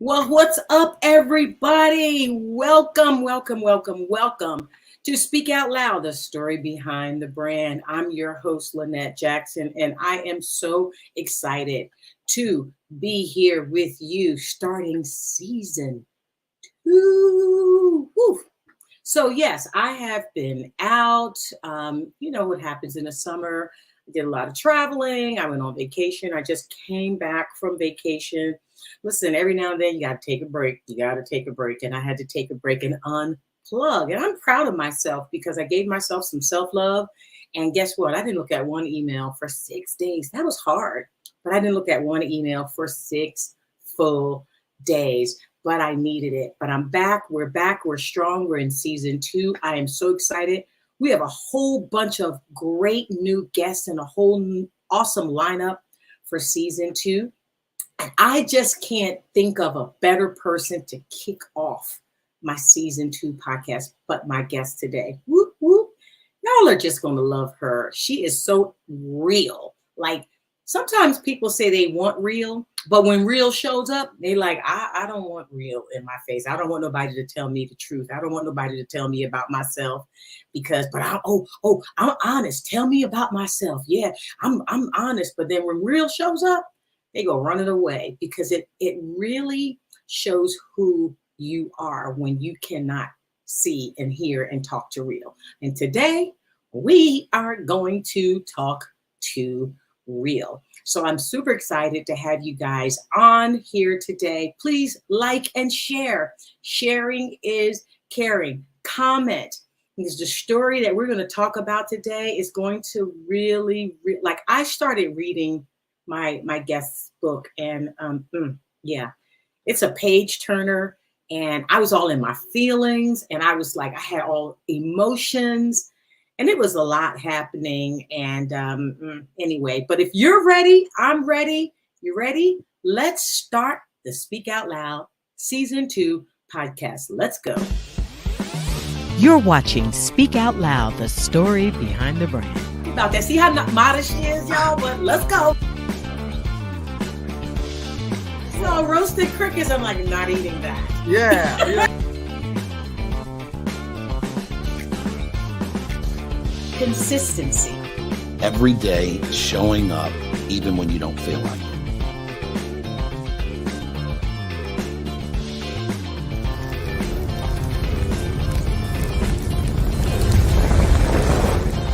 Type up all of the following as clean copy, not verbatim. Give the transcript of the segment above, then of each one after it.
Well, what's up, everybody? Welcome, welcome, welcome, welcome to Speak Out Loud, the story behind the brand. I'm your host, Lynette Jackson, and I am so excited to be here with you starting season 2. Woo. So, yes, I have been out. You know what happens in the summer. I did a lot of traveling. I went on vacation. I just came back from vacation. Listen, every now and then you got to take a break. You got to take a break. And I had to take a break and unplug. And I'm proud of myself because I gave myself some self-love. And guess what? I didn't look at one email for 6 days. That was hard. But I didn't look at one email for 6 full days. But I needed it. But I'm back. We're back. We're strong. We're in season 2. I am so excited. We have a whole bunch of great new guests and a whole awesome lineup for season 2. And I just can't think of a better person to kick off my season 2 podcast, but my guest today. Whoop, whoop. Y'all are just going to love her. She is so real. Like, sometimes people say they want real, but when real shows up, they like, I don't want real in my face. I don't want nobody to tell me the truth. I don't want nobody to tell me about myself but I'm honest. Tell me about myself. Yeah, I'm honest. But then when real shows up, they go running away because it really shows who you are when you cannot see and hear and talk to real. And today we are going to talk to real. So I'm super excited to have you guys on here today. Please like and share. Sharing is caring. Comment. Because the story that we're going to talk about today is going to really, like, I started reading my guest's book and yeah, it's a page turner and I was all in my feelings and I was like, I had all emotions and it was a lot happening. And anyway, but if you're ready, I'm ready. You ready? Let's start the Speak Out Loud season 2 podcast. Let's go. You're watching Speak Out Loud, the story behind the brand. About that. See how modest she is, y'all? But let's go. So roasted crickets, I'm like, not eating that. Yeah. Consistency. Every day showing up, even when you don't feel like it.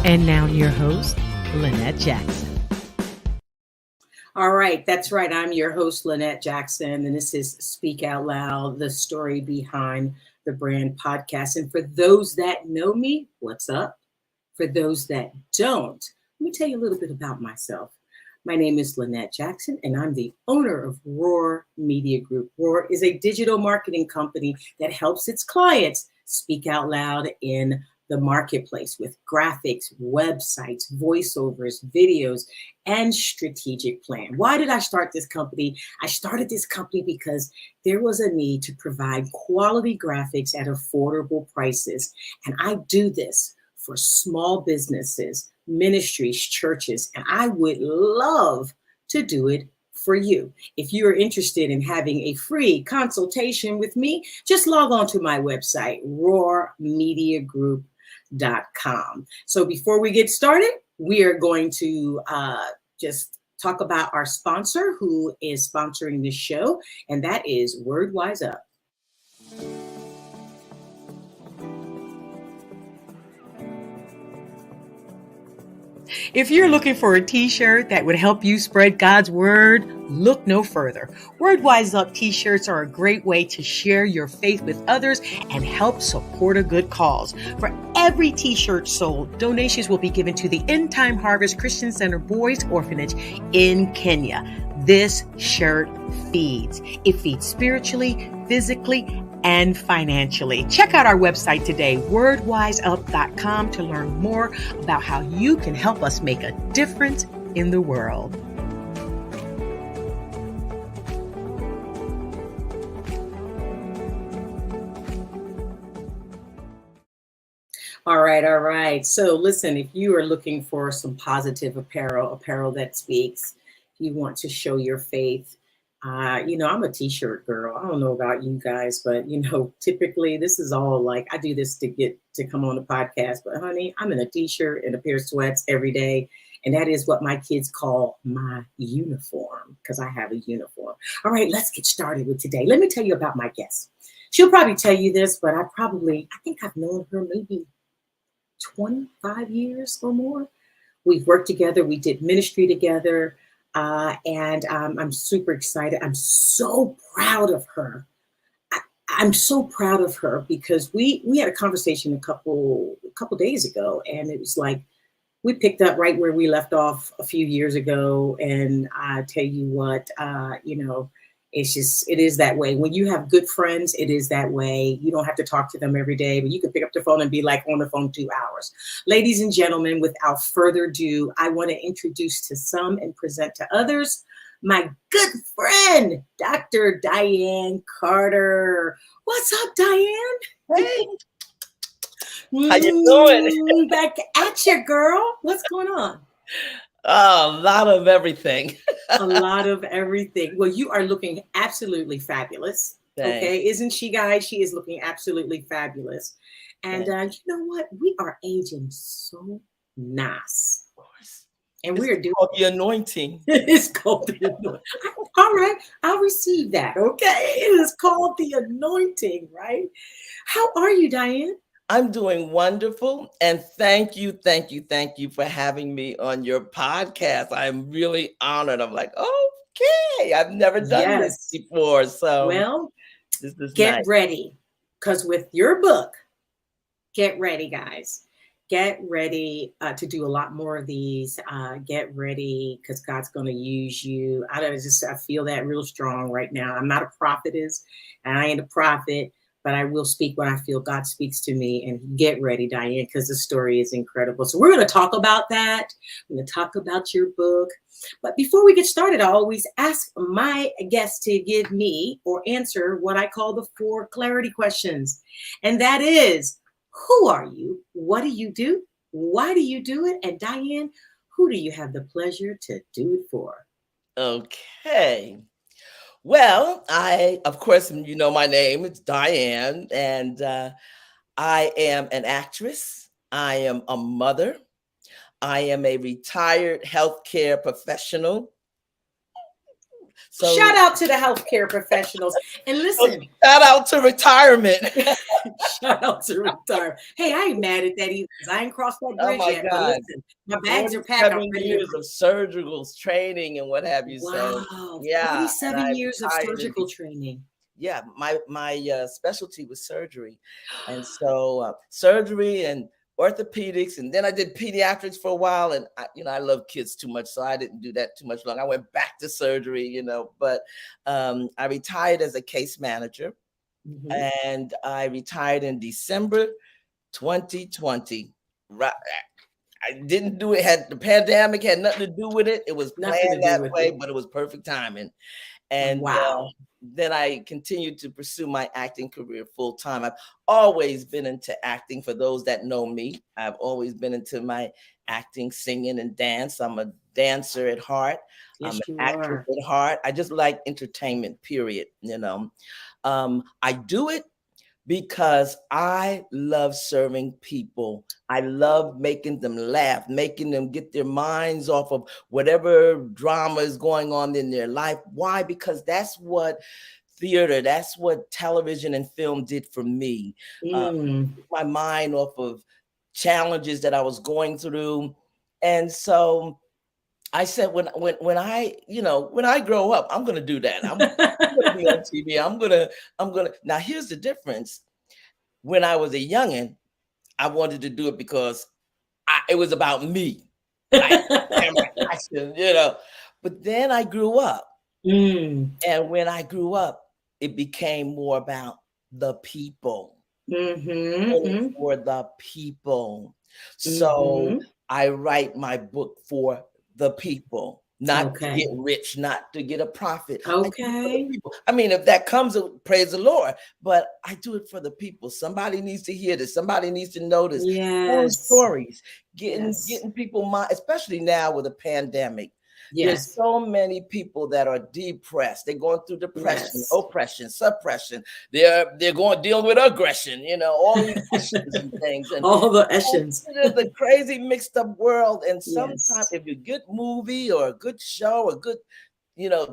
And now your host, Lynette Jackson. All right, that's right. I'm your host, Lynette Jackson, and this is Speak Out Loud, the story behind the brand podcast. And for those that know me, what's up? For those that don't, let me tell you a little bit about myself. My name is Lynette Jackson, and I'm the owner of Roar Media Group. Roar is a digital marketing company that helps its clients speak out loud in the marketplace with graphics, websites, voiceovers, videos, and strategic plan. Why did I start this company? I started this company because there was a need to provide quality graphics at affordable prices. And I do this for small businesses, ministries, churches, and I would love to do it for you. If you're interested in having a free consultation with me, just log on to my website, roarmediagroup.com. So before we get started, we are going to just talk about our sponsor who is sponsoring this show, and that is Wise Up. If you're looking for a t-shirt that would help you spread God's word, look no further. Wise Up t-shirts are a great way to share your faith with others and help support a good cause. For every t-shirt sold, donations will be given to the End Time Harvest Christian Center Boys Orphanage in Kenya. This shirt feeds. It feeds spiritually, physically, and financially. Check out our website today, wordwiseup.com, to learn more about how you can help us make a difference in the world. All right. So listen, if you are looking for some positive apparel that speaks, you want to show your faith, I'm a t-shirt girl. I don't know about you guys, but typically this is all like I do this to get to come on the podcast. But honey, I'm in a t-shirt and a pair of sweats every day. And that is what my kids call my uniform because I have a uniform. All right, let's get started with today. Let me tell you about my guest. She'll probably tell you this, but I think I've known her maybe 25 years or more. We've worked together. We did ministry together. And I'm super excited. I'm so proud of her. I'm so proud of her because we had a conversation a couple days ago, and it was like we picked up right where we left off a few years ago. And I tell you what, it is that way. When you have good friends, it is that way. You don't have to talk to them every day, but you can pick up the phone and be like on the phone 2 hours. Ladies and gentlemen, without further ado, I want to introduce to some and present to others my good friend, Dr. Diane Carter. What's up, Diane? Hey. How you doing? Back at you, girl. What's going on? Oh, a lot of everything. A lot of everything. Well, you are looking absolutely fabulous. Thanks. Okay, isn't she, guys? She is looking absolutely fabulous. And you know what? We are aging so nice. Of course. And It's we're doing called the anointing. it's called the anointing. All right, I'll receive that. Okay, it is called the anointing, right? How are you, Diane? I'm doing wonderful. And thank you for having me on your podcast. I'm really honored. I'm like, okay, I've never done this before. So well, this is get nice. ready. Because with your book, get ready, guys. Get ready to do a lot more of these. Get ready because God's going to use you. I feel that real strong right now. I'm not a prophetess, and I ain't a prophet, but I will speak what I feel God speaks to me. And get ready, Diane, because the story is incredible. So we're going to talk about that. We're going to talk about your book. But before we get started, I always ask my guests to give me or answer what I call the 4 clarity questions. And that is, who are you? What do you do? Why do you do it? And Diane, who do you have the pleasure to do it for? Okay. Well, of course, you know my name. It's Diane, and I am an actress. I am a mother. I am a retired healthcare professional. So shout out to the healthcare professionals. And listen. Shout out to retirement. Shout out to retirement. Hey, I ain't mad at that either because I ain't crossed that bridge yet. God. But listen, my bags are packed. 47 years of surgical training and what have you. Wow. So, yeah. 47 years of surgical training. Yeah, my specialty was surgery. And so surgery and orthopedics, and then I did pediatrics for a while, and I love kids too much, so I didn't do that too much long. I went back to surgery, but I retired as a case manager, and I retired in December 2020. Right, I didn't do it. The pandemic had nothing to do with it. It was planned that way, but it was perfect timing. And wow. Then I continued to pursue my acting career full time. I've always been into acting. For those that know me, I've always been into my acting, singing, and dance. I'm a dancer at heart. Yes, I'm an actress at heart. I just like entertainment, period. I do it because I love serving people. I love making them laugh, making them get their minds off of whatever drama is going on in their life. Why? Because that's what theater, that's what television and film did for me. My mind off of challenges that I was going through. And so I said, when I grow up, I'm going to do that. I'm going to be on TV. I'm going to. Now, here's the difference. When I was a youngin', I wanted to do it because it was about me. Like, But then I grew up. And when I grew up, it became more about the people. For the people. So I write my book for the people, not to get rich, not to get a profit. Okay. I mean, if that comes, praise the Lord. But I do it for the people. Somebody needs to hear this. Somebody needs to know this. Yes. Stories, getting people mind, especially now with a pandemic. There's Yes. so many people that are depressed. They're going through depression, Yes. oppression, suppression. They're going dealing with aggression, all these issues and things. And All the Eshens. it's a crazy mixed up world. And sometimes Yes. if you good movie or a good show, a good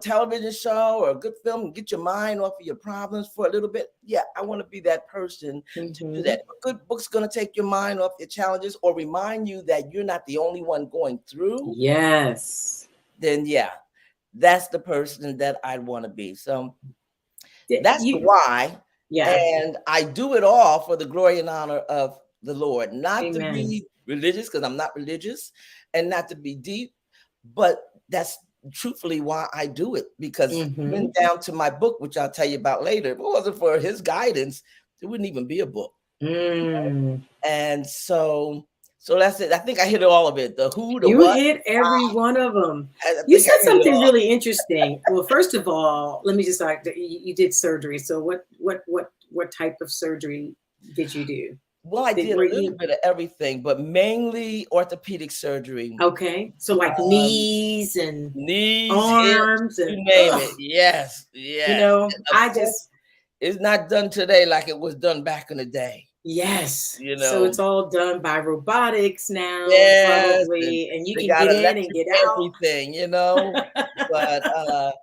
television show or a good film, get your mind off of your problems for a little bit. Yeah, I want to be that person to do that. A good book's going to take your mind off your challenges or remind you that you're not the only one going through. Yes. Then yeah, that's the person that I want to be. So that's the You, why. yeah. And I do it all for the glory and honor of the Lord, not Amen. to be religious, because I'm not religious, and not to be deep, but that's truthfully why I do it, because even down to my book, which I'll tell you about later, if it wasn't for his guidance, it wouldn't even be a book. And so that's it. I think I hit all of it. The who, the you what. hit every one of them. I You think said I hit it something all. really interesting. Well, first of all, let me just you did surgery. So what type of surgery did you do? Well, I did a little bit of everything, but mainly orthopedic surgery. Okay. So like knees, arms, hips, you and name it. Yes, yes. It's not done today like it was done back in the day. Yes. So it's all done by robotics now, probably, and you can get in and get out. Everything, but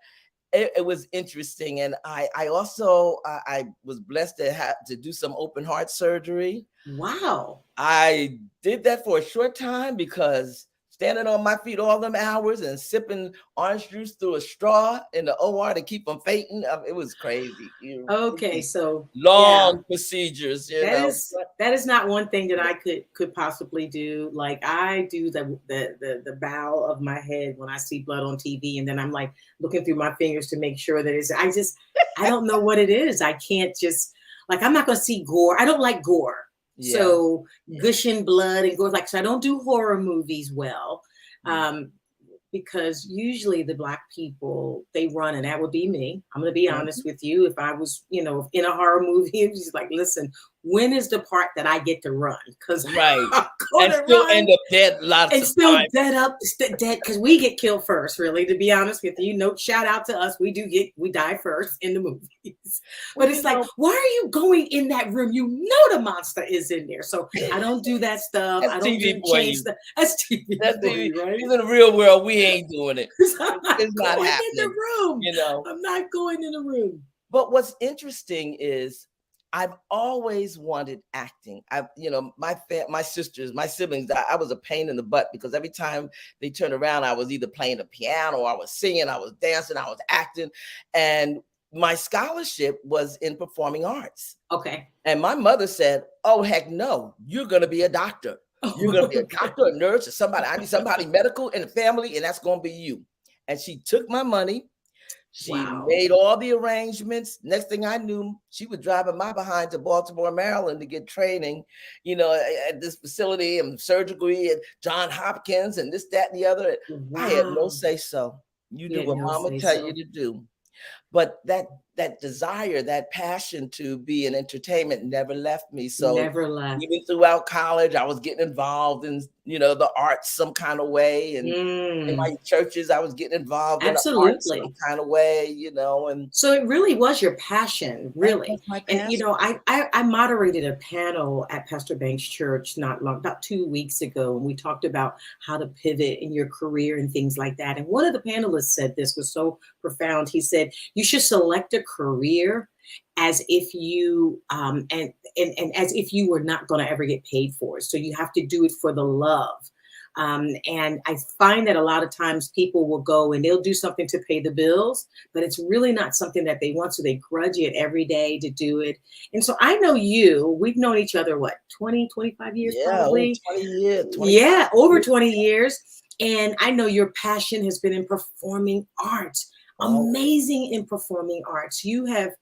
it was interesting. And I also I was blessed to have to do some open heart surgery. Wow. I did that for a short time because standing on my feet all them hours and sipping orange juice through a straw in the OR to keep them fainting, it was crazy. Okay, so long procedures. That is not one thing that I could possibly do. Like I do the bow of my head when I see blood on TV, and then I'm like looking through my fingers to make sure that it's. I don't know what it is. I can't just I'm not going to see gore. I don't like gore. Yeah. So gushing blood and gore, so I don't do horror movies well, because usually the Black people, they run, and that would be me. I'm going to be honest with you. If I was, in a horror movie, it's just like, listen, when is the part that I get to run? Because and still end up dead dead because we get killed first. Really, to be honest with you, shout out to us. We die first in the movies. But it's like, why are you going in that room? The monster is in there. So I don't do that stuff. I don't do change stuff. That's TV. That's TV, right? In the real world, we ain't doing it. It's not happening. In the room. I'm not going in the room. But what's interesting is I've always wanted acting. My sisters, my siblings, I was a pain in the butt because every time they turned around, I was either playing the piano, I was singing, I was dancing, I was acting. And my scholarship was in performing arts. Okay. And my mother said, oh, heck no, you're going to be a doctor. You're going to be a doctor, a nurse, or somebody. I need somebody medical in the family, and that's going to be you. And she took my money. She made all the arrangements. Next thing I knew, she was driving my behind to Baltimore, Maryland to get training, at this facility and surgery at Johns Hopkins and this, that, and the other. Wow. I had no say so. You do what mama tell you to do. But that desire, that passion to be in entertainment never left me. So never left. Even throughout college, I was getting involved in, the arts some kind of way. And in my churches, I was getting involved in the arts some kind of way, and so it really was your passion, really. My passion. And I moderated a panel at Pastor Banks Church about 2 weeks ago, and we talked about how to pivot in your career and things like that. And one of the panelists said this was so profound. He said, you should select a career as if you and as if you were not going to ever get paid for it. So you have to do it for the love. And I find that a lot of times people will go and they'll do something to pay the bills, but it's really not something that they want. So they grudge it every day to do it. And so I know we've known each other, 20, 25 years, probably? 20 years. Over 20 years. And I know your passion has been in performing arts. Amazing in performing arts. You have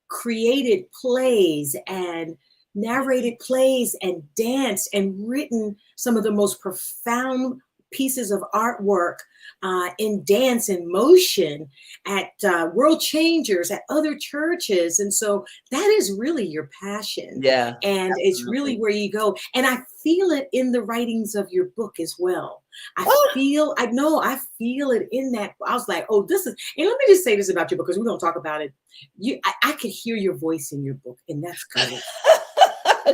created plays and narrated plays and danced and written some of the most profound pieces of artwork in dance and motion at World Changers, at other churches. And so that is really your passion. Yeah. And it's really where you go. And I feel it in the writings of your book as well. I feel it in that. I was like, oh, this is, and let me just say this about you because we're going to talk about it. I could hear your voice in your book, and that's good.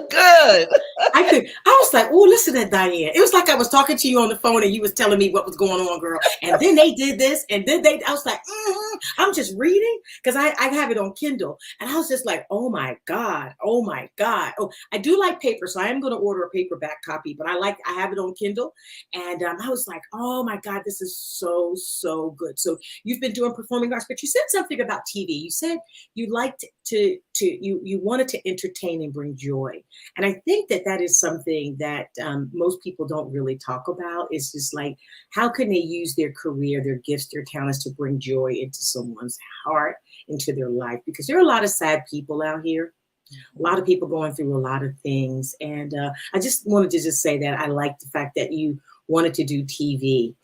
Good. I was like, oh, listen to Diane. It was like I was talking to you on the phone and you was telling me what was going on, girl. And then they did this. And then I was like, I'm just reading because I have it on Kindle. And I was just like, oh my God. Oh my God. Oh, I do like paper. So I am going to order a paperback copy, but I have it on Kindle. And I was like, oh my God, this is so, so good. So you've been doing performing arts, but you said something about TV. You said you liked you wanted to entertain and bring joy. And I think that is something that most people don't really talk about. It's just like, how can they use their career, their gifts, their talents to bring joy into someone's heart, into their life? Because there are a lot of sad people out here, a lot of people going through a lot of things. And I just wanted to just say that I like the fact that you wanted to do TV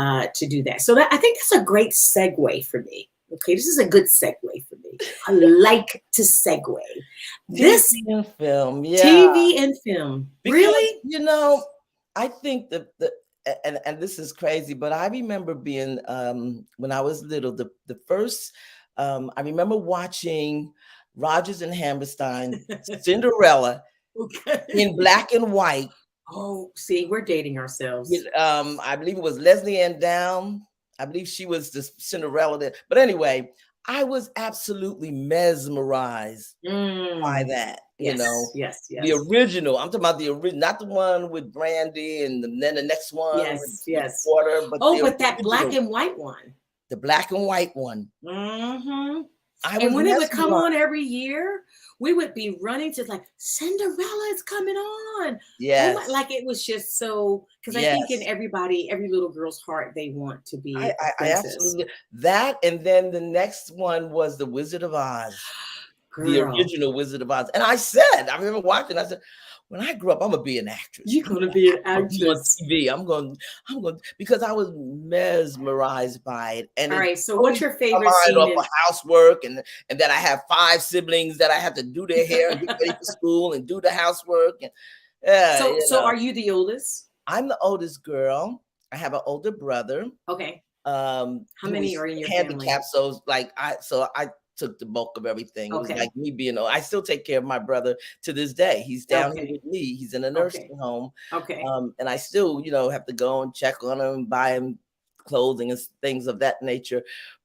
to do that. So I think that's a great segue for me. Okay, this is a good segue for me. I like to segue. This TV and film, yeah. TV and film. Because, really? I think that and this is crazy, but I remember being when I was little, the first I remember watching Rodgers and Hammerstein, Cinderella, in black and white. Oh, see, we're dating ourselves. I believe it was Leslie Ann Down. I believe she was the Cinderella there. But anyway, I was absolutely mesmerized by that. Yes, you know, yes. The original. I'm talking about the original, not the one with Brandy and then the next one. Yes. Water, but but that black and white one. The black and white one. Mm-hmm. And when it would come on every year, we would be running to like, Cinderella is coming on. Yes. Oh, like it was just so, because I think in every little girl's heart, they want to be a princess. I absolutely, that, and then the next one was The Wizard of Oz. Girl. The original Wizard of Oz. And I remember watching, I said, when I grow up, I'm gonna be an actress. You're gonna be an actress. On TV. I'm going because I was mesmerized by it. And all right, so what's your favorite scene? Off housework, and that I have 5 siblings that I have to do their hair and get ready for school and do the housework. And so are you the oldest? I'm the oldest girl. I have an older brother. Okay. How many are in your family? So I took the bulk of everything. Okay. It was like me being I still take care of my brother to this day. He's down here with me. He's in a nursing home. Okay. And I still, have to go and check on him, buy him clothing and things of that nature.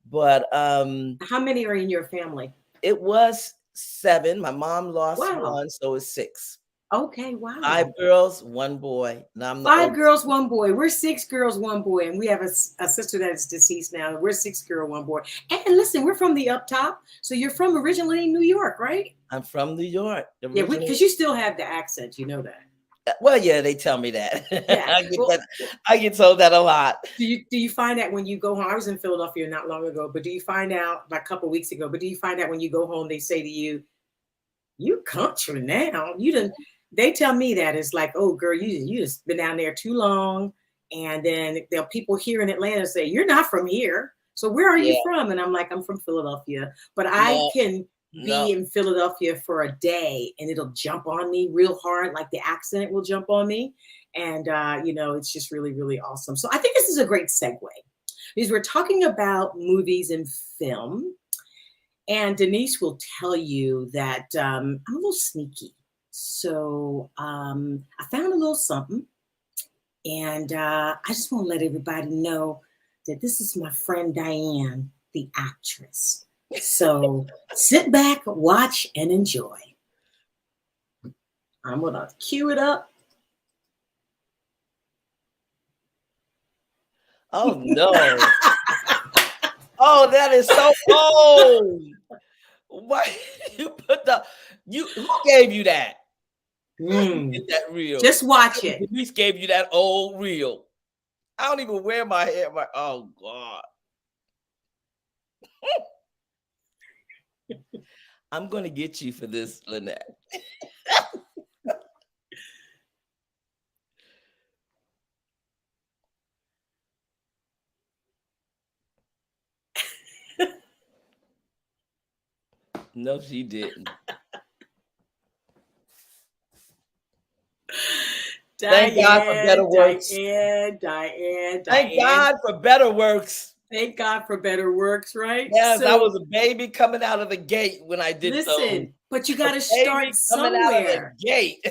But how many are in your family? It was 7. My mom lost one, so it's 6. Okay, wow. 5 girls, 1 boy. And I'm 5 girls, 1 boy. We're 6 girls, 1 boy, and we have a sister that is deceased now. We're 6 girls, 1 boy. And listen, we're from the up top, so you're from originally New York, right? I'm from New York. Yeah, because you still have the accent, you know that. Well, yeah, they tell me that. Yeah. I get told that a lot. Do you find that when you go home? I was in Philadelphia not long ago, but do you find out, like a couple of weeks ago, but do you find out when you go home, they say to you, you country now, they tell me that it's like, oh, girl, you just been down there too long. And then there'll people here in Atlanta say, you're not from here. So where are you from? And I'm like, I'm from Philadelphia. But I can be in Philadelphia for a day and it'll jump on me real hard. Like the accent will jump on me. And, it's just really, really awesome. So I think this is a great segue because we're talking about movies and film. And Denise will tell you that I'm a little sneaky. So I found a little something, and I just want to let everybody know that this is my friend Diane, the actress. So sit back, watch, and enjoy. I'm going to cue it up. Oh, no. Oh, that is so old. Why you put who gave you that? Get that reel. Just watch it. Denise gave you that old reel. I don't even wear my hair. Oh God. I'm gonna get you for this, Lynette. No, she didn't. Thank God for better works. Thank Diane. God for better works. Thank God for better works, right? Yes, I So was a baby coming out of the gate when I did those. listen, but you got to Baby start coming out of the somewhere. gate.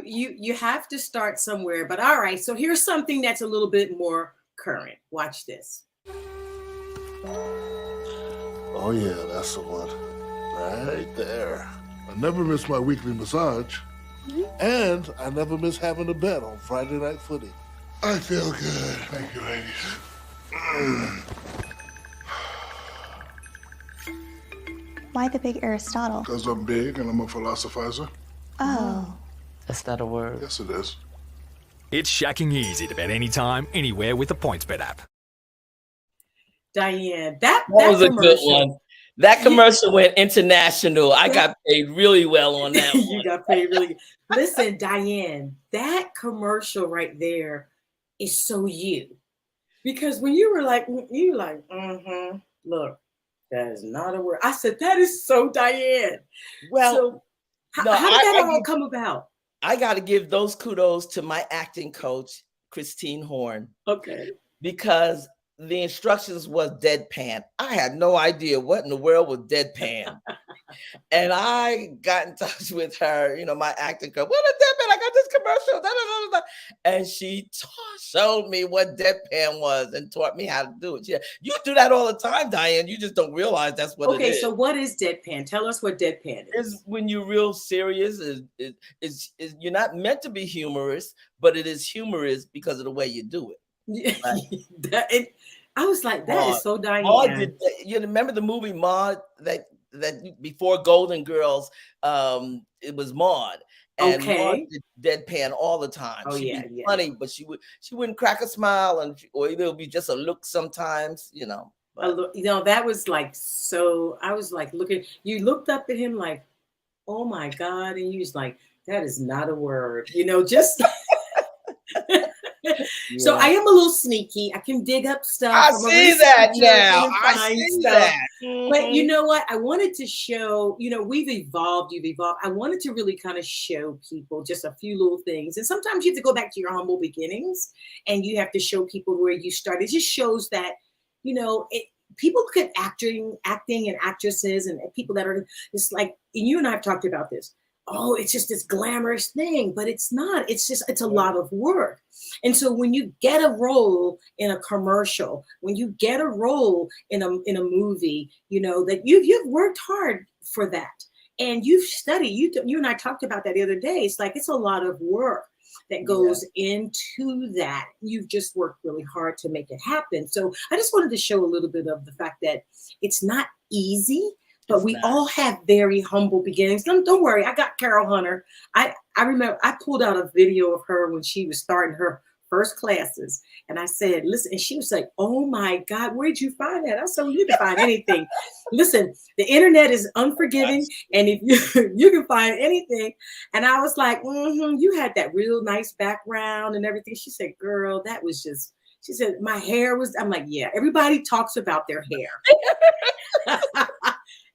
You have to start somewhere. But all right, so here's something that's a little bit more current. Watch this. Oh yeah, that's the one. Right there. I never miss my weekly massage. And I never miss having a bet on Friday night footy. I feel good. Thank you, ladies. Why the big Aristotle? Because I'm big and I'm a philosophizer. Oh. That's not a word. Yes, it is. It's shacking easy to bet anytime, anywhere with the PointsBet app. Diane, that was a good commercial, one. That commercial went international. I got paid really well on that you one. got paid really good. Listen, Diane, that commercial right there is so you. Because when you were like, look, that is not a word. I said, that is so Diane. Well, so how did that all come about? I got to give those kudos to my acting coach, Christine Horn. Okay. Because the instructions was deadpan. I had no idea what in the world was deadpan. And I got in touch with her, my acting coach. What is deadpan? I got this commercial. Da, da, da, da. And she showed me what deadpan was and taught me how to do it. Yeah, you do that all the time, Diane. You just don't realize that's what it is. Okay, so what is deadpan? Tell us what deadpan is. It's when you're real serious. You're not meant to be humorous, but it is humorous because of the way you do it. Right? I was like, that is so Diane. You remember the movie Maude that before Golden Girls? It was Maude, and Maude did deadpan all the time. Oh, She'd be funny, but she wouldn't crack a smile, or it'll be just a look sometimes. That was like so. I was like looking. You looked up at him like, oh my God, and you was like, that is not a word. Just. Yeah. So I am a little sneaky. I can dig up stuff. I see that now. I see that. But you know what? I wanted to show, we've evolved, you've evolved. I wanted to really kind of show people just a few little things. And sometimes you have to go back to your humble beginnings and you have to show people where you started. It just shows that, people look at acting and actresses and people that are just like, and you and I have talked about this. Oh, it's just this glamorous thing, but it's not. It's a lot of work. And so when you get a role in a commercial, when you get a role in a movie, that you've worked hard for that. And you've studied. You and I talked about that the other day. It's like it's a lot of work that goes into that. You've just worked really hard to make it happen. So I just wanted to show a little bit of the fact that it's not easy. But we all have very humble beginnings. Don't worry. I got Carol Hunter. I remember I pulled out a video of her when she was starting her first classes. And I said, listen, and she was like, oh my God, where'd you find that? I said, well, you can find anything. Listen, the internet is unforgiving. And if you can find anything. And I was like, you had that real nice background and everything. She said, girl, that was just, she said, my hair was, I'm like, yeah, everybody talks about their hair.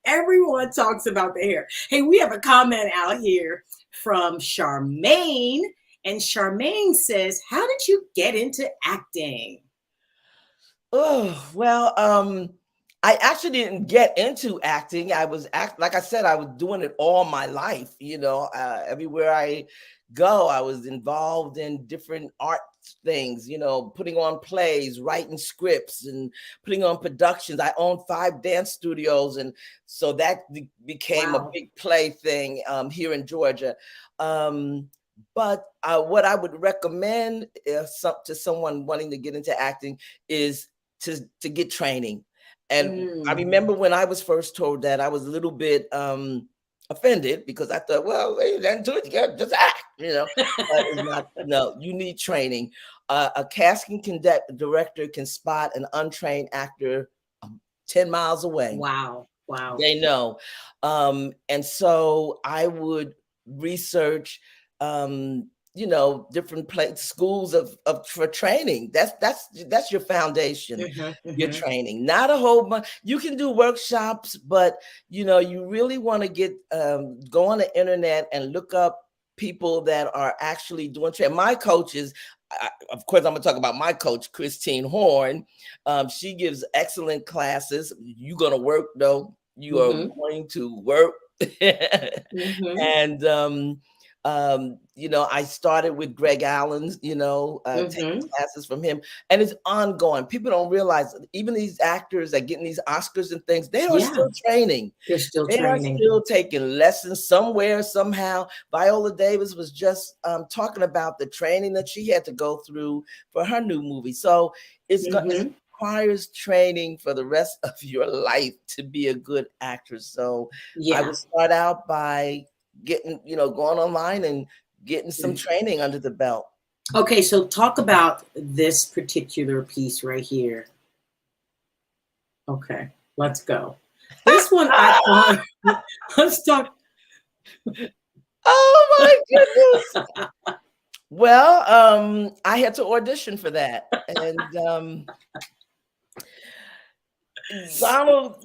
Everyone talks about the hair. Hey, we have a comment out here from Charmaine. And Charmaine says, how did you get into acting? Oh, well, I actually didn't get into acting. Like I said, I was doing it all my life. Everywhere I go, I was involved in different art things, putting on plays, writing scripts and putting on productions. I own 5 dance studios. And so that became a big play thing here in Georgia. But what I would recommend to someone wanting to get into acting is to get training. And I remember when I was first told that, I was a little bit offended because I thought, well, you didn't do it, you got just act, But it's not, no, you need training. A casting director can spot an untrained actor 10 miles away. Wow. They know. And so I would research different schools for training. That's your foundation. Your training, not a whole bunch. You can do workshops, but you really want to get go on the internet and look up people that are actually doing training. My coaches, of course, I'm going to talk about my coach, Christine Horn. She gives excellent classes. You're going to work, though. You are going to work. And I started with Greg Allen's, taking classes from him, and it's ongoing. People don't realize even these actors that getting these Oscars and things, they are still training. They're still They training. are still taking lessons somewhere, somehow. Viola Davis was just talking about the training that she had to go through for her new movie. So it requires training for the rest of your life to be a good actress. So I would start out by getting, going online and getting some training under the belt. Okay, so talk about this particular piece right here. Okay, let's go. This one I thought, let's talk. Oh my goodness. Well, I had to audition for that. And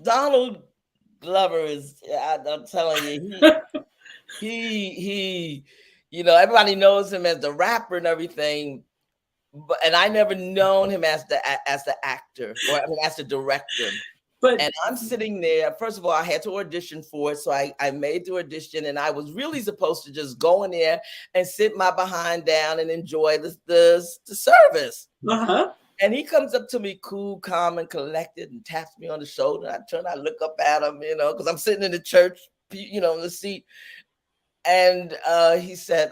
Donald Glover is, I'm telling you, he everybody knows him as the rapper and everything, and I never known him as the actor, or as the director. And I'm sitting there. First of all, I had to audition for it, so I made the audition, and I was really supposed to just go in there and sit my behind down and enjoy the service. And he comes up to me, cool, calm, and collected, and taps me on the shoulder. I turn, I look up at him, because I'm sitting in the church, in the seat. And he said,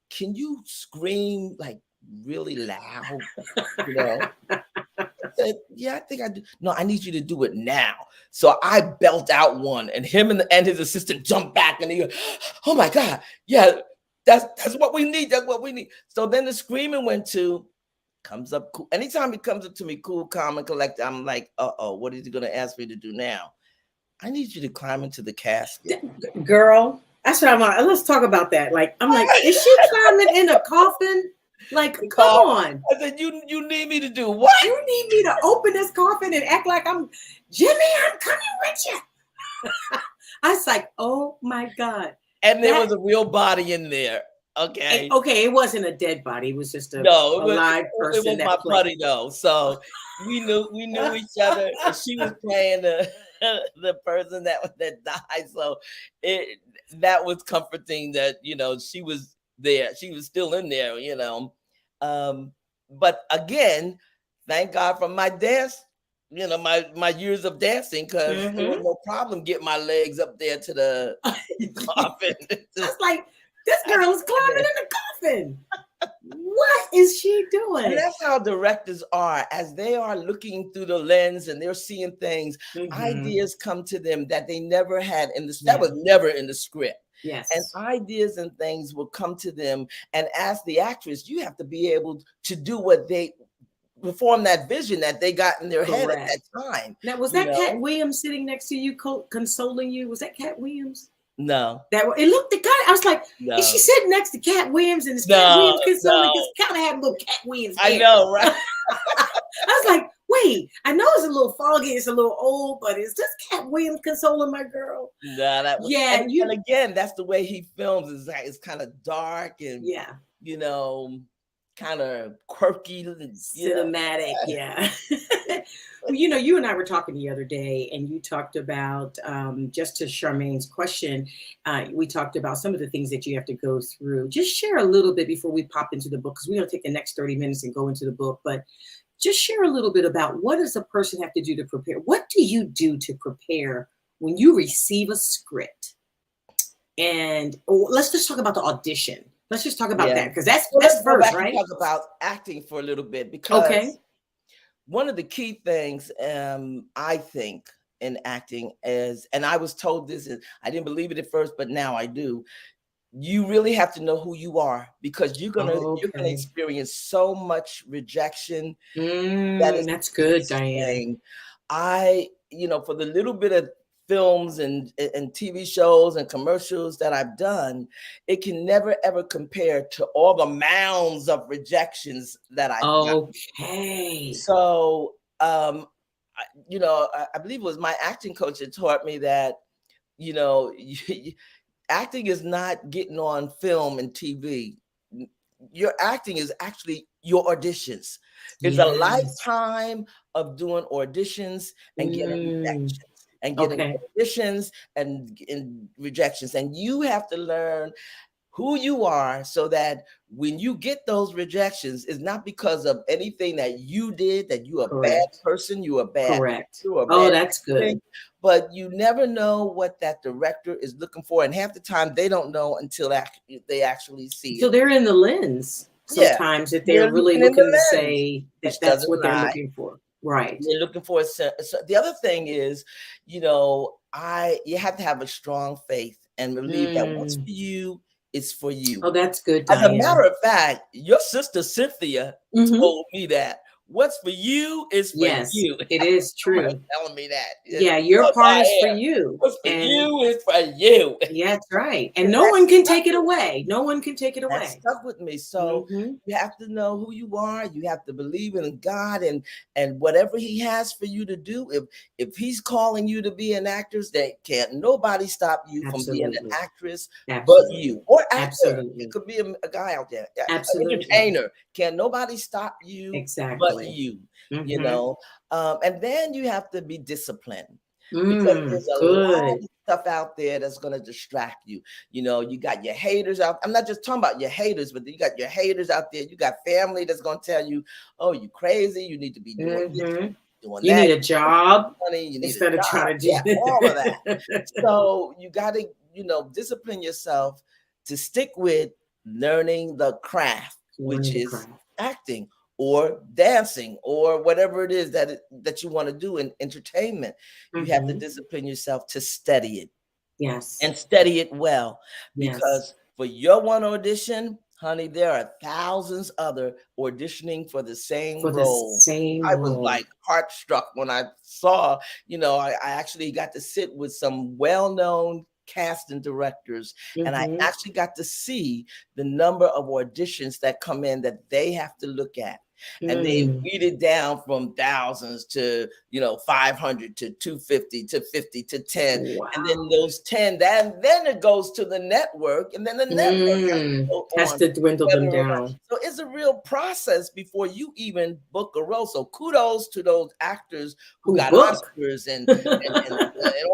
can you scream like really loud? I said, yeah, I think I do. No, I need you to do it now. So I belt out one, and him and his assistant jumped back, and he goes, oh my God, yeah, that's what we need. That's what we need. So then the screaming went to, comes up cool. Anytime he comes up to me, cool, calm, and collected, I'm like, what is he gonna ask me to do now? I need you to climb into the casket. Girl, that's what I'm like. Let's talk about that. Like, I'm like, is she climbing in a coffin? Like, come on. I said, you need me to do what? You need me to open this coffin and act like I'm Jimmy, I'm coming with you. I was like, oh my God. And there was a real body in there. Okay. It wasn't a dead body. It was just a live person. It was my buddy though. So we knew each other. And she was playing the person that died. So that was comforting that she was there. She was still in there. But again, thank God for my dance. My years of dancing, because there was no problem getting my legs up there to the coffin. Just like, this girl is climbing in the coffin. What is she doing? And that's how directors are. As they are looking through the lens and they're seeing things, ideas come to them that they never had that was never in the script. Yes. And ideas and things will come to them. And as the actress, you have to be able to do what they perform, that vision that they got in their head at that time. Now, was that Cat Williams sitting next to you, consoling you? Was that Cat Williams? No. It looked the kind. I was like, is she sitting next to Cat Williams, and it's Cat Williams consoling? Because kind of had a little Cat Williams hair. I know, right? I was like, wait, I know it's a little foggy, it's a little old, but is this Cat Williams consoling my girl? No, that was, and again, that's the way he films. Is like, it's kind of dark and kind of quirky, cinematic. Yeah. You and I were talking the other day, and you talked about, just to Charmaine's question, we talked about some of the things that you have to go through. Just share a little bit before we pop into the book, because we're going to take the next 30 minutes and go into the book, but just share a little bit about, what does a person have to do to prepare? What do you do to prepare when you receive a script? And let's just talk about the audition. Let's just talk about that, because that's first, right? Talk about acting for a little bit, because one of the key things I think in acting is, and I was told this, and I didn't believe it at first, but now I do. You really have to know who you are, because you're gonna experience so much rejection. That's good, Diane. For the little bit of films and TV shows and commercials that I've done, it can never ever compare to all the mounds of rejections that I've done. So I believe it was my acting coach that taught me that acting is not getting on film and TV. Your acting is actually your auditions. It's a Yes. lifetime of doing auditions and getting Mm, rejections and getting okay. auditions and rejections. And you have to learn who you are so that when you get those rejections, it's not because of anything that you did, that you're a bad Correct. person, you're a bad, Correct. you're a Oh, bad that's good. thing, but you never know what that director is looking for. And half the time they don't know until they actually see So it. they're in the lens Yeah, sometimes that they're they're really looking in looking to the lens, say that which that's doesn't what they're lie. looking for. Right. They're looking for the other thing is, you have to have a strong faith and believe that what's for Mm. you is for you. Oh, that's good, As a Diane. matter of fact, your sister Cynthia Mhm. told me that what's for you is for Yes, you. it is Somebody true. telling me that. Yeah, your Oh, part is for Diane, you. what's for And you is for you. yeah, that's right. And And no that one can stuck take it with me. away. No one can take it That away. stuck with me. So Mhm. you have to know who you are. You have to believe in God and whatever He has for you to do. If He's calling you to be an actress, then can't nobody stop you from being an Absolutely. actress but Absolutely. you, or actor. Absolutely. It could be a guy out there, an Absolutely. entertainer. Can nobody stop you but Exactly. you? Mhm. And then you have to be disciplined. Because there's a lot Good. of stuff out there that's going to distract you. You got your haters out. I'm not just talking about your haters, but you got your haters out there. You got family that's going to tell you, oh, you crazy. You need to be doing this, Mhm. doing You that. need a job Money, you need a instead of job. trying to Yeah, all of that. do So you got to, discipline yourself to stick with learning the craft, which learning the is craft. acting or dancing or whatever it is that you want to do in entertainment. You have to Mhm. discipline yourself to study it Yes. and study it well, Yes. because for your one audition, honey, there are thousands other auditioning for the same For the role. same I was role. like heart struck when I saw, I actually got to sit with some well-known casting directors, and I Mhm. actually got to see the number of auditions that come in that they have to look at. And they Mm. weed it down from thousands to 500 to 250 to 50 to 10, and then Wow. those 10, then it goes to the network, and then the network has to go Has on to dwindle them whether or not. down. So it's a real process before you even book a role. So kudos to those actors who Who got book? Oscars and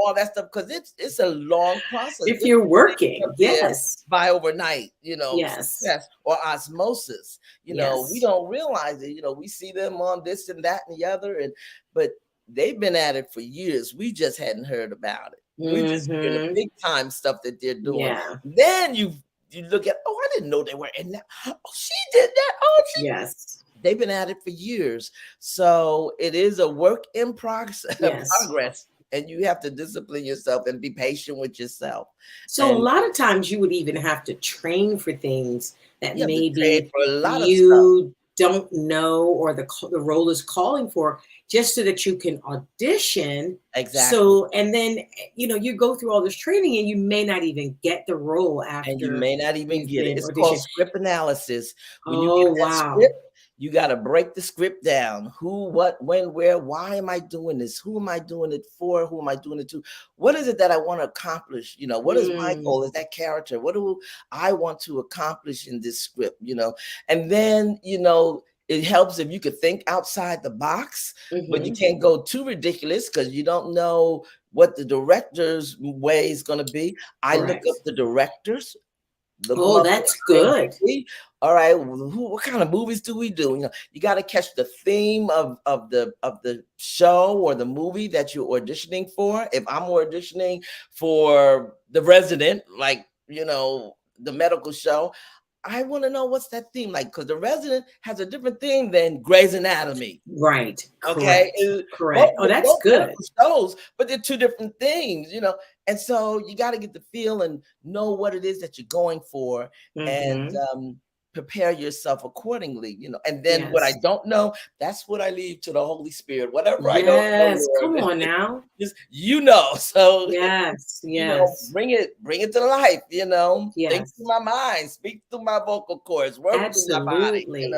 all that stuff, because it's a long process. If This you're didn't working, up there yes. by overnight, Yes. success or osmosis. We Yes. don't realize it. We see them on this and that and the other, but they've been at it for years. We just hadn't heard about it. We just hear the Mhm. big time stuff that they're doing. Yeah. Then you look at, oh, I didn't know they were in that. Oh, she did that. Oh, Yes. they've been at it for years. So it is a work in progress, Yes. and you have to discipline yourself and be patient with yourself. So a And lot of times you would even have to train for things that you have to train maybe for a lot of stuff. you don't know or the role is calling for, just so that you can audition. Exactly. So, and then, you go through all this training and you may not even get the role And you after may not even you've get it. been It's called auditioned. script analysis. When you Oh, get that wow. script, you got to break the script down. Who, what, when, where, why am I doing this? Who am I doing it for? Who am I doing it to? What is it that I want to accomplish? What is my goal? Is that character? What do I want to accomplish in this script? And then, it helps if you could think outside the box, but you Mhm. can't go too ridiculous because you don't know what the director's way is going to be. I look Correct. up the directors, look them Oh, up that's on good. IMDb. All right, what kind of movies do we do? You got to catch the theme of the show or the movie that you're auditioning for. If I'm auditioning for The Resident, like the medical show, I want to know what's that theme like, because The Resident has a different theme than Grey's Anatomy. Right. Okay, Correct. Correct. Oh, that's both good. medical shows, but they're two different things, And so you got to get the feel and know what it is that you're going for, and Mhm. prepare yourself accordingly, And then what I Yes. don't know, that's what I leave to the Holy Spirit. Whatever I don't know, Yes. Lord, Come on now. just So Yes. Yes. bring it to life, think Yes. through my mind, speak through my vocal cords, work through my body, Absolutely.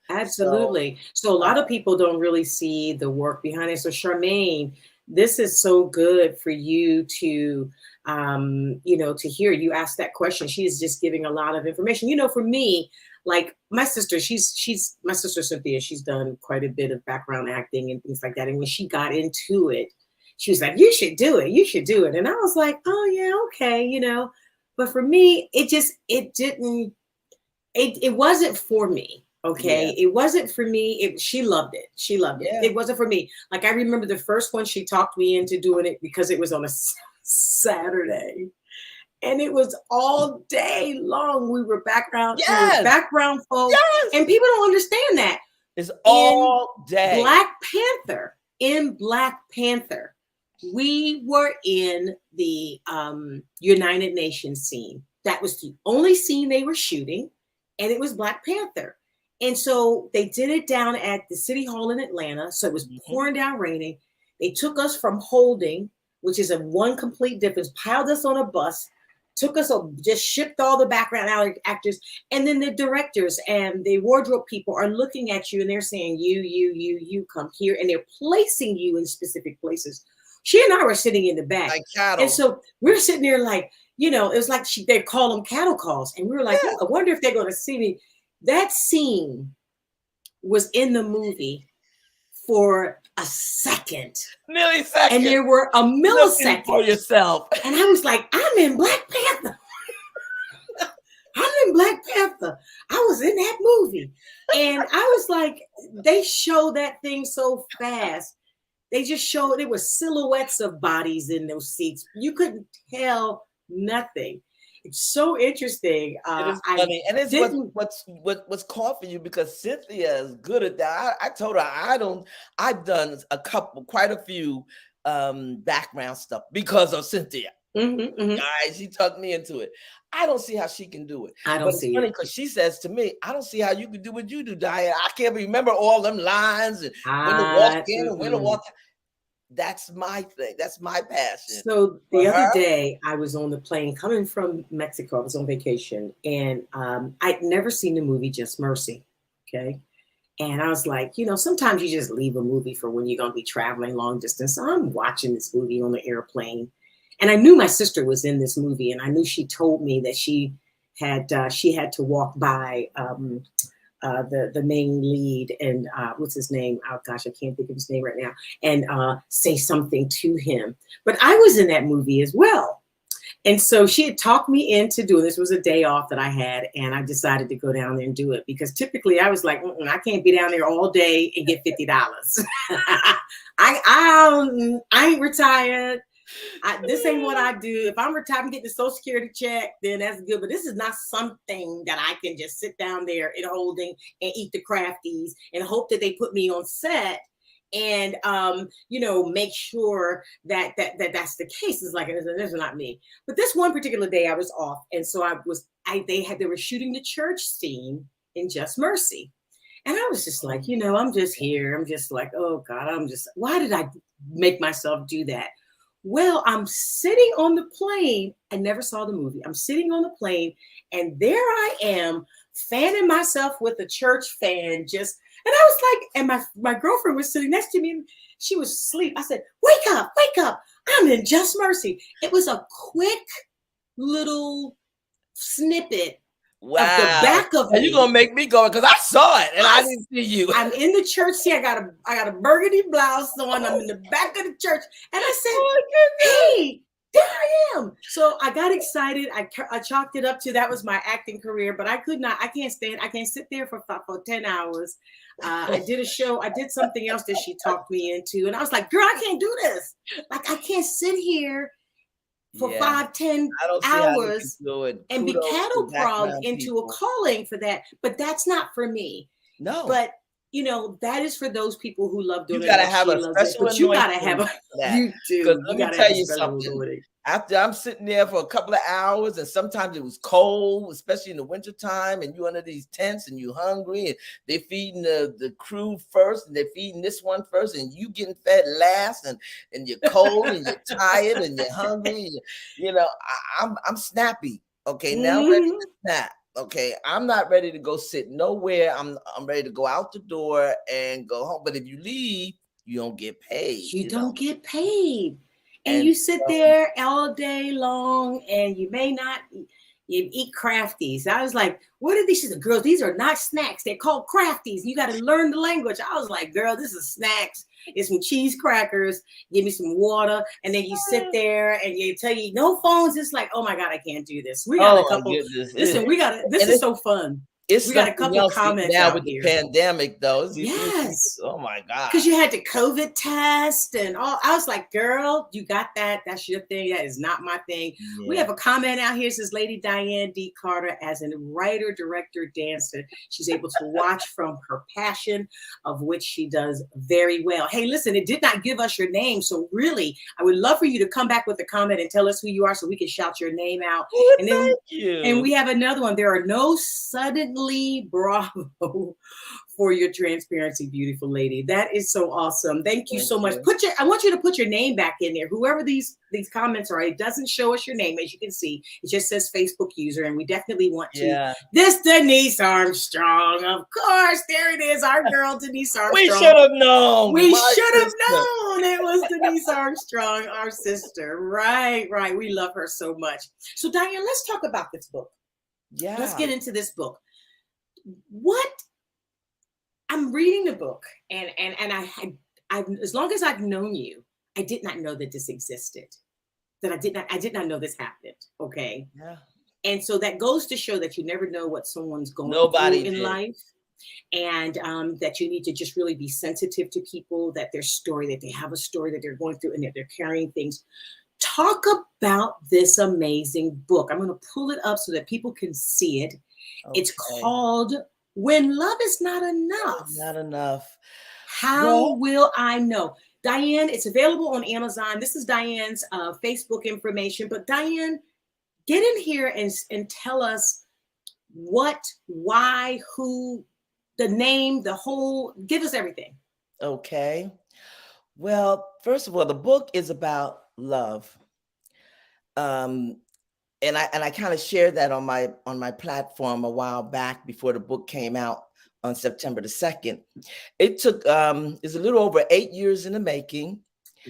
Absolutely. So a lot of people don't really see the work behind it. So Charmaine, this is so good for you to to hear. You ask that question. She is just giving a lot of information. For me, like my sister, she's my sister Cynthia, she's done quite a bit of background acting and things like that. And when she got into it, she was like, you should do it. You should do it. And I was like, oh yeah, okay. But for me, it wasn't for me. Okay. Yeah. It wasn't for me. She loved it. She loved it. Yeah. It wasn't for me. Like I remember the first one, she talked me into doing it because it was on a Saturday. And it was all day long. We were background folks. Yes. And people don't understand that. It's all day. In Black Panther, we were in the United Nations scene. That was the only scene they were shooting, and it was Black Panther. And so they did it down at the City Hall in Atlanta. So it was pouring down raining. They took us from holding, which is a one complete difference, piled us on a bus, just shipped all the background actors. And then the directors and the wardrobe people are looking at you and they're saying, you come here. And they're placing you in specific places. She and I were sitting in the back. Like cattle. And so we're sitting there like, it was like they call them cattle calls. And we were like, I wonder if they're going to see me. That scene was in the movie for a second. Millisecond. And there were a millisecond. For yourself. And I was like, I'm in Black Panther. I'm in Black Panther. I was in that movie. And I was like, they show that thing so fast. They just showed it was silhouettes of bodies in those seats. You couldn't tell nothing. It's so interesting. It is funny, and it's what's called for you because Cynthia is good at that. I told her I've done quite a few background stuff because of Cynthia. Guys, she tucked me into it. I don't see how she can do it. It's funny because she says to me, I don't see how you can do what you do, Diane. I can't remember all them lines and when to walk in and when to walk out. That's my thing. That's my passion. So the other day I was on the plane coming from Mexico. I was on vacation and I'd never seen the movie Just Mercy. Okay. And I was like, sometimes you just leave a movie for when you're going to be traveling long distance. So I'm watching this movie on the airplane. And I knew my sister was in this movie. And I knew she told me that she had to walk by the main lead and what's his name? Oh gosh, I can't think of his name right now. And say something to him. But I was in that movie as well. And so she had talked me into doing this. It was a day off that I had, and I decided to go down there and do it because typically I was like, I can't be down there all day and get $50. I ain't retired. This ain't what I do. If I'm retired and get the Social Security check, then that's good. But this is not something that I can just sit down there in holding and eat the crafties and hope that they put me on set and make sure that that's the case. It's like this is not me. But this one particular day I was off, and so they were shooting the church scene in Just Mercy. And I was just like, I'm just here. I'm just like, oh God, why did I make myself do that? Well, I'm sitting on the plane. I never saw the movie. I'm sitting on the plane and there I am fanning myself with a church fan and I was like, and my girlfriend was sitting next to me and she was asleep. I said, wake up. I'm in Just Mercy. It was a quick little snippet. Wow. Of the back of me. You're gonna make me go because I saw it and I didn't see you. I'm in the church. See, I got a burgundy blouse on. I'm in the back of the church, and I said, "Hey, there I am." So I got excited. I chalked it up to that was my acting career, but I could not. I can't sit there for 10 hours. I did a show. I did something else that she talked me into, and I was like, "Girl, I can't do this. Like, I can't sit here." For 5-10 hours and be cattle prodded into a calling for that. But that's not for me. No. But that is for those people who love doing it. You gotta have a special but you gotta have you do. Because let me tell you something. After I'm sitting there for a couple of hours, and sometimes it was cold, especially in the wintertime, and you're under these tents and you're hungry, and they're feeding the crew first, and they're feeding this one first, and you getting fed last, and you're cold and you're tired and you're hungry. And I'm snappy. Okay, now I'm ready to snap. Okay, I'm not ready to go sit nowhere. I'm ready to go out the door and go home. But if you leave, you don't get paid. You don't get paid. And And you sit there all day long and you may not, you eat crafties. I was like, what are these? She said, girl, these are not snacks. They're called crafties. You got to learn the language. I was like, girl, this is snacks. It's some cheese crackers. Give me some water. And then you sit there and you tell you no phones. It's like, oh my God, I can't do this. We got a couple. goodness. Listen, we got this And is so fun. It's We got a something couple else comments now out with here. the pandemic, though. Yes. Oh my God. Because you had the COVID test and all. I was like, girl, you got that. That's your thing. That is not my thing. Yeah. We have a comment out here. It says Lady Diane D. Carter, as a writer, director, dancer, she's able to watch from her passion, of which she does very well. Hey, listen, it did not give us your name. So really, I would love for you to come back with a comment and tell us who you are so we can shout your name out. Well, and then, thank you. And we have another one. There are no suddenly bravo for your transparency, beautiful lady. That is so awesome. Thank you so much. I want you to put your name back in there. Whoever these comments are, it doesn't show us your name, as you can see. It just says Facebook user, and we definitely want to. Yeah. This Denise Armstrong, of course. There it is, our girl Denise Armstrong. We should have known. We should have known it was Denise Armstrong, our sister. Right. We love her so much. So Diane, let's talk about this book. Yeah. Let's get into this book. What I'm reading the book, and I as long as I've known you, I did not know that this existed. That I did not know this happened. Okay. Yeah. And so that goes to show that you never know what someone's going Nobody through in did. life. And that you need to just really be sensitive to people, that their story, that they have a story that they're going through and that they're carrying things. Talk about this amazing book. I'm going to pull it up so that people can see it. Okay. It's called When Love Is Not Enough. Not enough. How will I know? Diane, it's available on Amazon. This is Diane's Facebook information. But Diane, get in here and tell us what, why, who, the name, the whole, give us everything. Okay. Well, first of all, the book is about love. And I kind of shared that on my platform a while back before the book came out on September the 2nd. It took it's a little over 8 years in the making.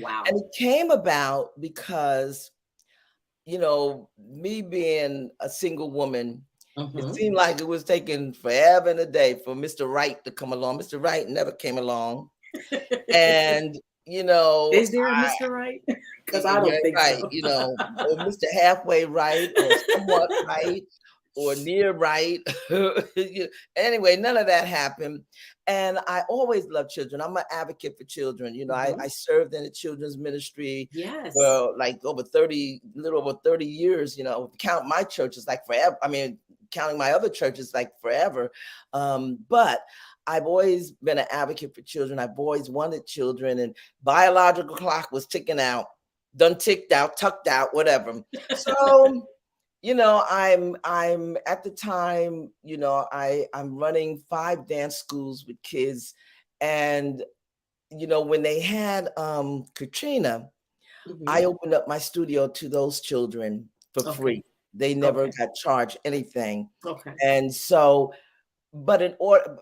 Wow. And it came about because, me being a single woman, it seemed like it was taking forever and a day for Mr. Right to come along. Mr. Right never came along. And, is there a Mr. Right? Because I don't think right, so. Or Mr. Halfway Right, or somewhat right, or near right. Anyway, none of that happened. And I always loved children. I'm an advocate for children. I served in the children's ministry for like little over 30 years. Count my churches like forever. I mean, counting my other churches like forever. But I've always been an advocate for children. I've always wanted children, and biological clock was ticking out, done ticked out, tucked out, whatever. So, I'm at the time, I'm running 5 dance schools with kids. And, when they had Katrina, I opened up my studio to those children for free. They never got charged anything. Okay. And so, but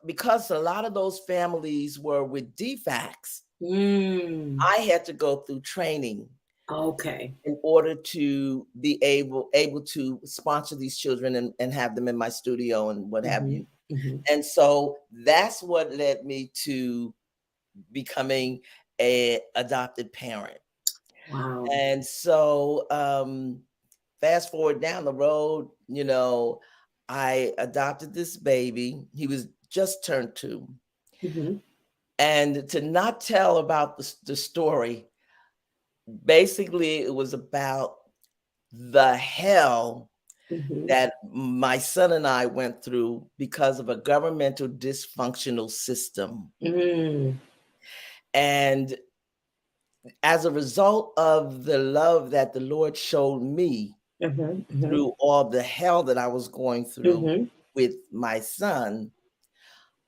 because a lot of those families were with DFCS, I had to go through training. Okay. In order to be able to sponsor these children and have them in my studio and what have you. And so that's what led me to becoming an adopted parent. Wow. And so fast forward down the road, I adopted this baby. He was just turned 2. And to not tell about the story, basically it was about the hell that my son and I went through because of a governmental dysfunctional system. And as a result of the love that the Lord showed me through all the hell that I was going through with my son,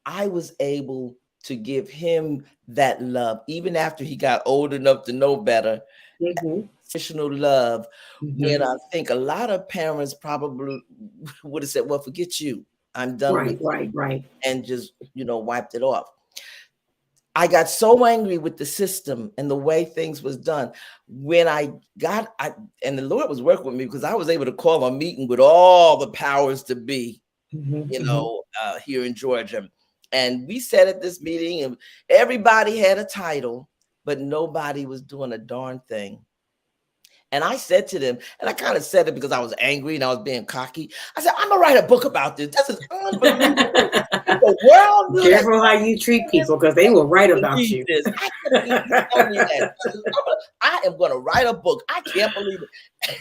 I was able to give him that love, even after he got old enough to know better. unconditional love, when Mhm. I think a lot of parents probably would have said, well, forget you. I'm done with Right, you, right. and just, wiped it off. I got so angry with the system and the way things was done when and the Lord was working with me, because I was able to call a meeting with all the powers to be, Mhm, mhm. here in Georgia. And we sat at this meeting and everybody had a title, but nobody was doing a darn thing. And I said to them, and I kind of said it because I was angry and I was being cocky. I said, I'm gonna write a book about this. This is unbelievable. If the world knew that Careful how you treat people, because they will write about believe you. this. I couldn't believe you told me that. I am gonna write a book. I can't believe it.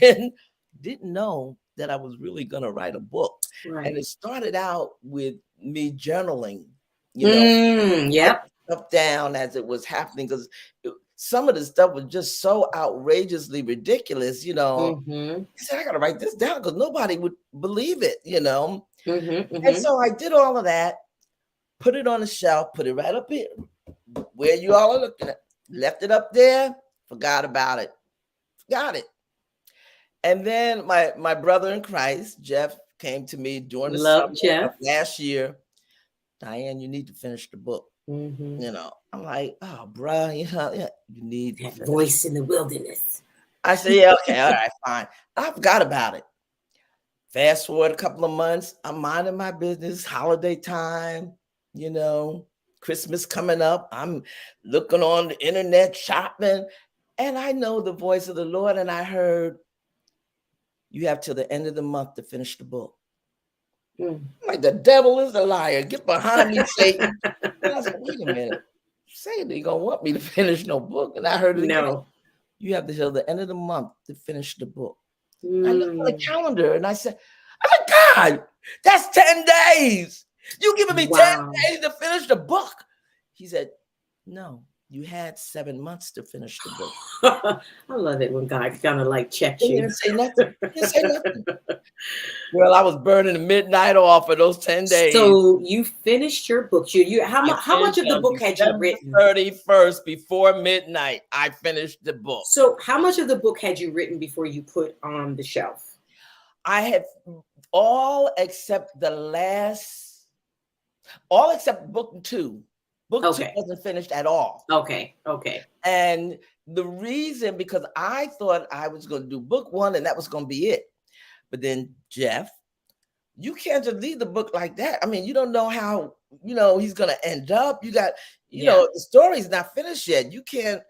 And didn't know that I was really gonna write a book. And Right. it started out with me journaling, you know, writing Yep. stuff down as it was happening, because some of the stuff was just so outrageously ridiculous, Mhm. I said, I gotta write this down because nobody would believe it. Mhm, And mhm. so I did all of that, put it on the shelf, put it right up here where you all are looking at, left it up there, forgot about it, forgot it. And then my brother in Christ, Jeff, came to me during the Love summer of Jeff. last year. Diane, you need to finish the book. Mhm. I'm like, oh, bruh, yeah, you need to That finish. voice in the wilderness. I said, yeah, okay, all right, fine. I forgot about it. Fast forward a couple of months, I'm minding my business, holiday time, Christmas coming up. I'm looking on the internet, shopping, and I know the voice of the Lord, and I heard, you have till the end of the month to finish the book. Mm. I'm like, the devil is a liar. Get behind me, Satan. And I said, wait a minute. Satan ain't gonna want me to finish no book. And I heard it again. No. You have till the end of the month to finish the book. I looked on the Mm. calendar and I said, God, that's 10 days. You giving me 10 Wow. days to finish the book? He said, no, you had 7 months to finish the book. I love it when God kind of like checks He you. didn't say nothing. He didn't say nothing. Well, I was burning the midnight off for those 10 days. So you finished your book. How much of the book had you December written? 31st, before midnight, I finished the book. So how much of the book had you written before you put on the shelf? I had all except book 2. Book 2 Okay. wasn't finished at all. Okay. And the reason, because I thought I was going to do book 1 and that was going to be it. But then, Jeff, you can't just leave the book like that. I mean, you don't know how, he's going to end up. You got, the story's not finished yet. You can't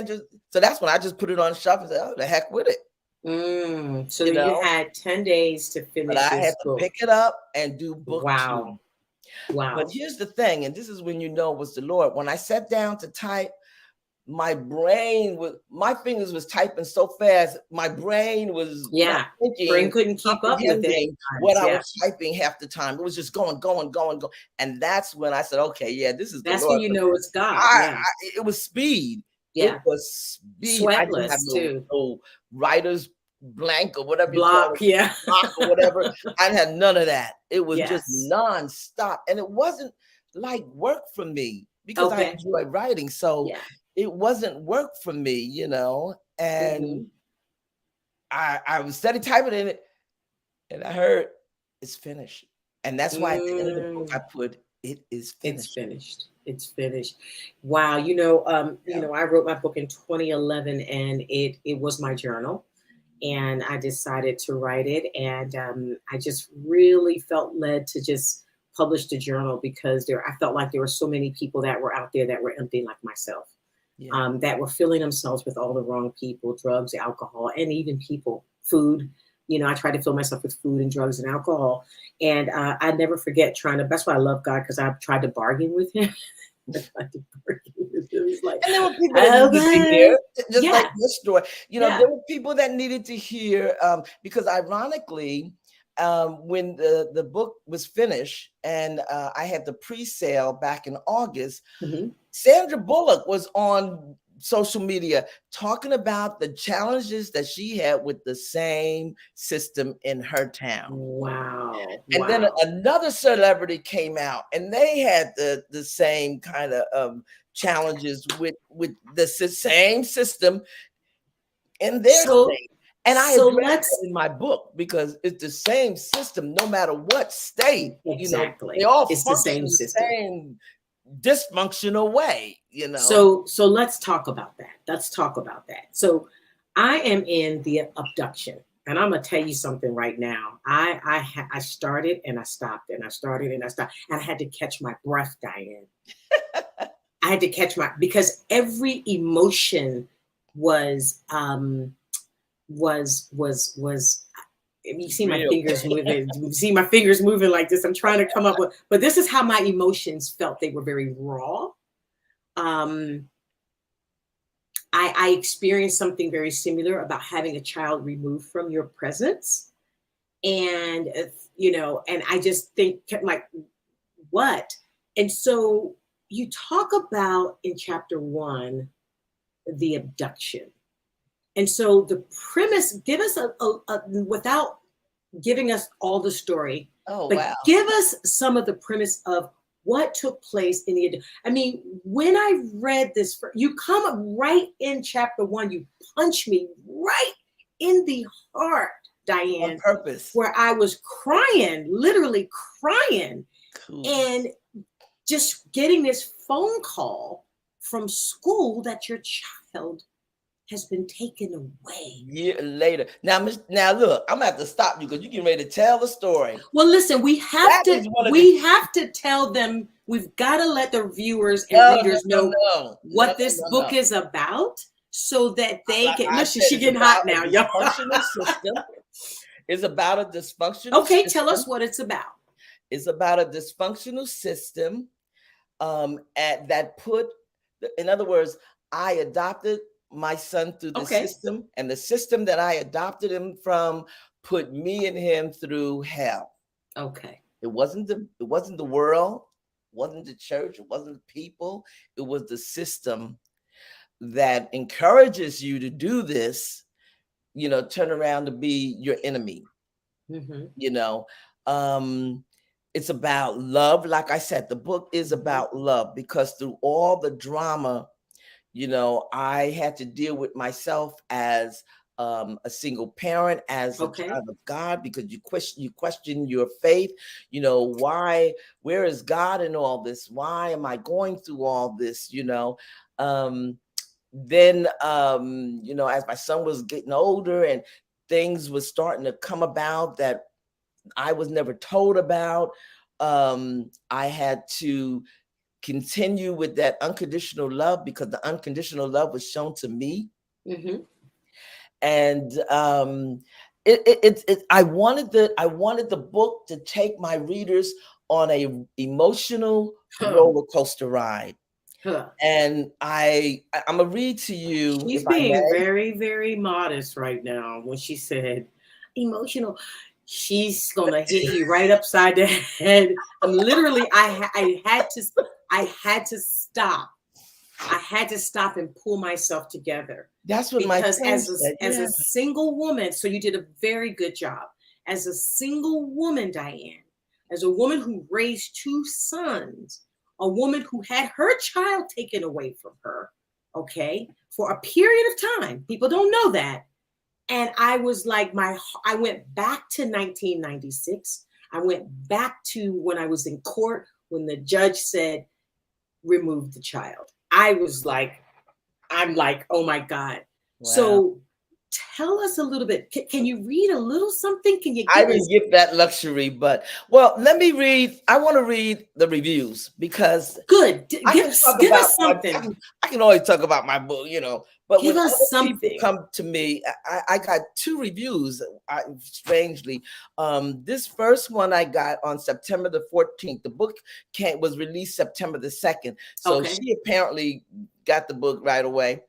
just, so that's when I just put it on the shelf and said, oh, the heck with it. So you had 10 days to finish But I this had to book. pick it up and do book 2. Wow. But here's the thing, and this is when you know it was the Lord. When I sat down to type, my fingers was typing so fast, my brain was not thinking, brain couldn't keep up with it. What I was typing half the time. It was just going. And that's when I said, okay, yeah, this is the Lord. That's when you know it's God. It was speed. Yeah. It was speed. Sweatless, I didn't have no writer's blank or whatever block, block or whatever. I had none of that. It was just nonstop, and it wasn't like work for me because I enjoy writing. So it wasn't work for me, and I was steady typing in it, and I heard it's finished, and that's why at the end of the book I put it is finished. It's finished. Wow. I wrote my book in 2011, and it was my journal. And I decided to write it. And I just really felt led to just publish the journal because I felt like there were so many people that were out there that were empty like myself, that were filling themselves with all the wrong people, drugs, alcohol, and even food. I tried to fill myself with food and drugs and alcohol. And I never forget that's why I love God, because I tried to bargain with him. Like, and there were people that needed to hear, just like this story. There were people that needed to hear, because ironically, when the book was finished and I had the pre-sale back in August, Sandra Bullock was on social media talking about the challenges that she had with the same system in her town. Wow. And then another celebrity came out and they had the same kind of challenges with the same system. in their So, state. And I so address let's that in my book because it's the same system, no matter what state, exactly. they all It's the function same the system. same dysfunctional way, So let's talk about that. Let's talk about that. So I am in the abduction, and I'm gonna tell you something right now. I started and I stopped, and I started and I stopped, and I had to catch my breath, Diane. I had to catch because every emotion was you see my Real. fingers moving. You see my fingers moving like this. I'm trying to come up with, but this is how my emotions felt. They were very raw. I experienced something very similar about having a child removed from your presence. And, and I just think like, what? And so you talk about in chapter 1, the abduction. And so the premise, give us a without giving us all the story, Oh, but wow. give us some of the premise of what took place in the, I mean, when I read this, you come right in chapter 1, you punch me right in the heart, Diane. On purpose. Where I was crying, literally crying. Cool. And just getting this phone call from school that your child has been taken away. Year later. Now look, I'm gonna have to stop you because you're getting ready to tell the story. Well, listen, we have to tell them. We've got to let the viewers and readers know what this book is about, so that they can. Listen, she's getting hot now, y'all. Dysfunctional system. It's about a dysfunctional. Okay, system. tell us what it's about. It's about a dysfunctional system. In other words, I adopted my son through the system, and the system that I adopted him from put me and him through hell. Okay. It wasn't the world, it wasn't the church, it wasn't the people, it was the system that encourages you to do this, turn around to be your enemy. Mm-hmm. It's about love. Like I said, the book is about love, because through all the drama, I had to deal with myself as a single parent, as a child of God, because you question your faith. Where is God in all this? Why am I going through all this? Then as my son was getting older and things was starting to come about that I was never told about, I had to continue with that unconditional love, because the unconditional love was shown to me. Mm-hmm. And I wanted the book to take my readers on a emotional roller coaster ride. And I'm gonna read to you. She's being very, very modest right now when she said emotional. She's gonna hit you right upside the head. Literally, I had to stop. I had to stop and pull myself together. That's what because as a single woman, so you did a very good job. As a single woman, Diane, as a woman who raised 2 sons, a woman who had her child taken away from her, for a period of time. People don't know that. And I was like, I went back to 1996. I went back to when I was in court, when the judge said, remove the child. I'm like, oh my God. Wow. So tell us a little bit. Can you read a little something? I didn't get that luxury, but let me read. I want to read the reviews, because good. Give us something. I can always talk about my book, but give when us other something. people come to me, I got 2 reviews. Strangely, this first one I got on September the 14th. The book was released September the 2nd, so she apparently got the book right away.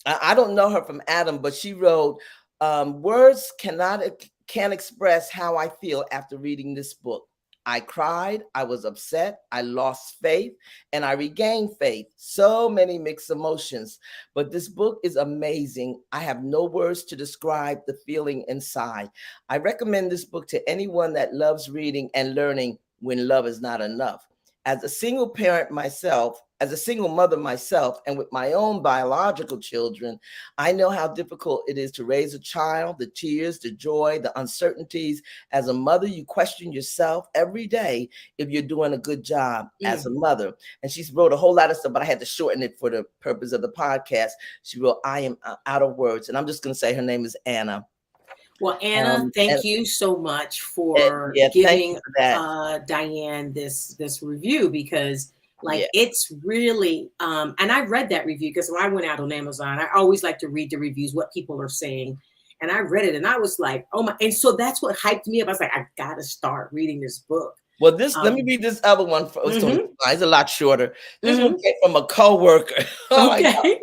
I don't know her from Adam, but she wrote, words can't express how I feel after reading this book. I cried, I was upset, I lost faith, and I regained faith. So many mixed emotions, but this book is amazing. I have no words to describe the feeling inside. I recommend this book to anyone that loves reading and learning when love is not enough. As a single parent myself, as a single mother myself, and with my own biological children, I know how difficult it is to raise a child, the tears, the joy, the uncertainties. As a mother, you question yourself every day if you're doing a good job as a mother. And she wrote a whole lot of stuff, but I had to shorten it for the purpose of the podcast. She wrote, I am out of words. And I'm just going to say her name is Anna. Well, Anna, thank you so much for giving Diane this review, because it's really, and I read that review because when I went out on Amazon, I always like to read the reviews, what people are saying. And I read it and I was like, oh my, and so that's what hyped me up. I was like, I got to start reading this book. Well, let me read this other one. So it's a lot shorter. This one came from a coworker. Okay.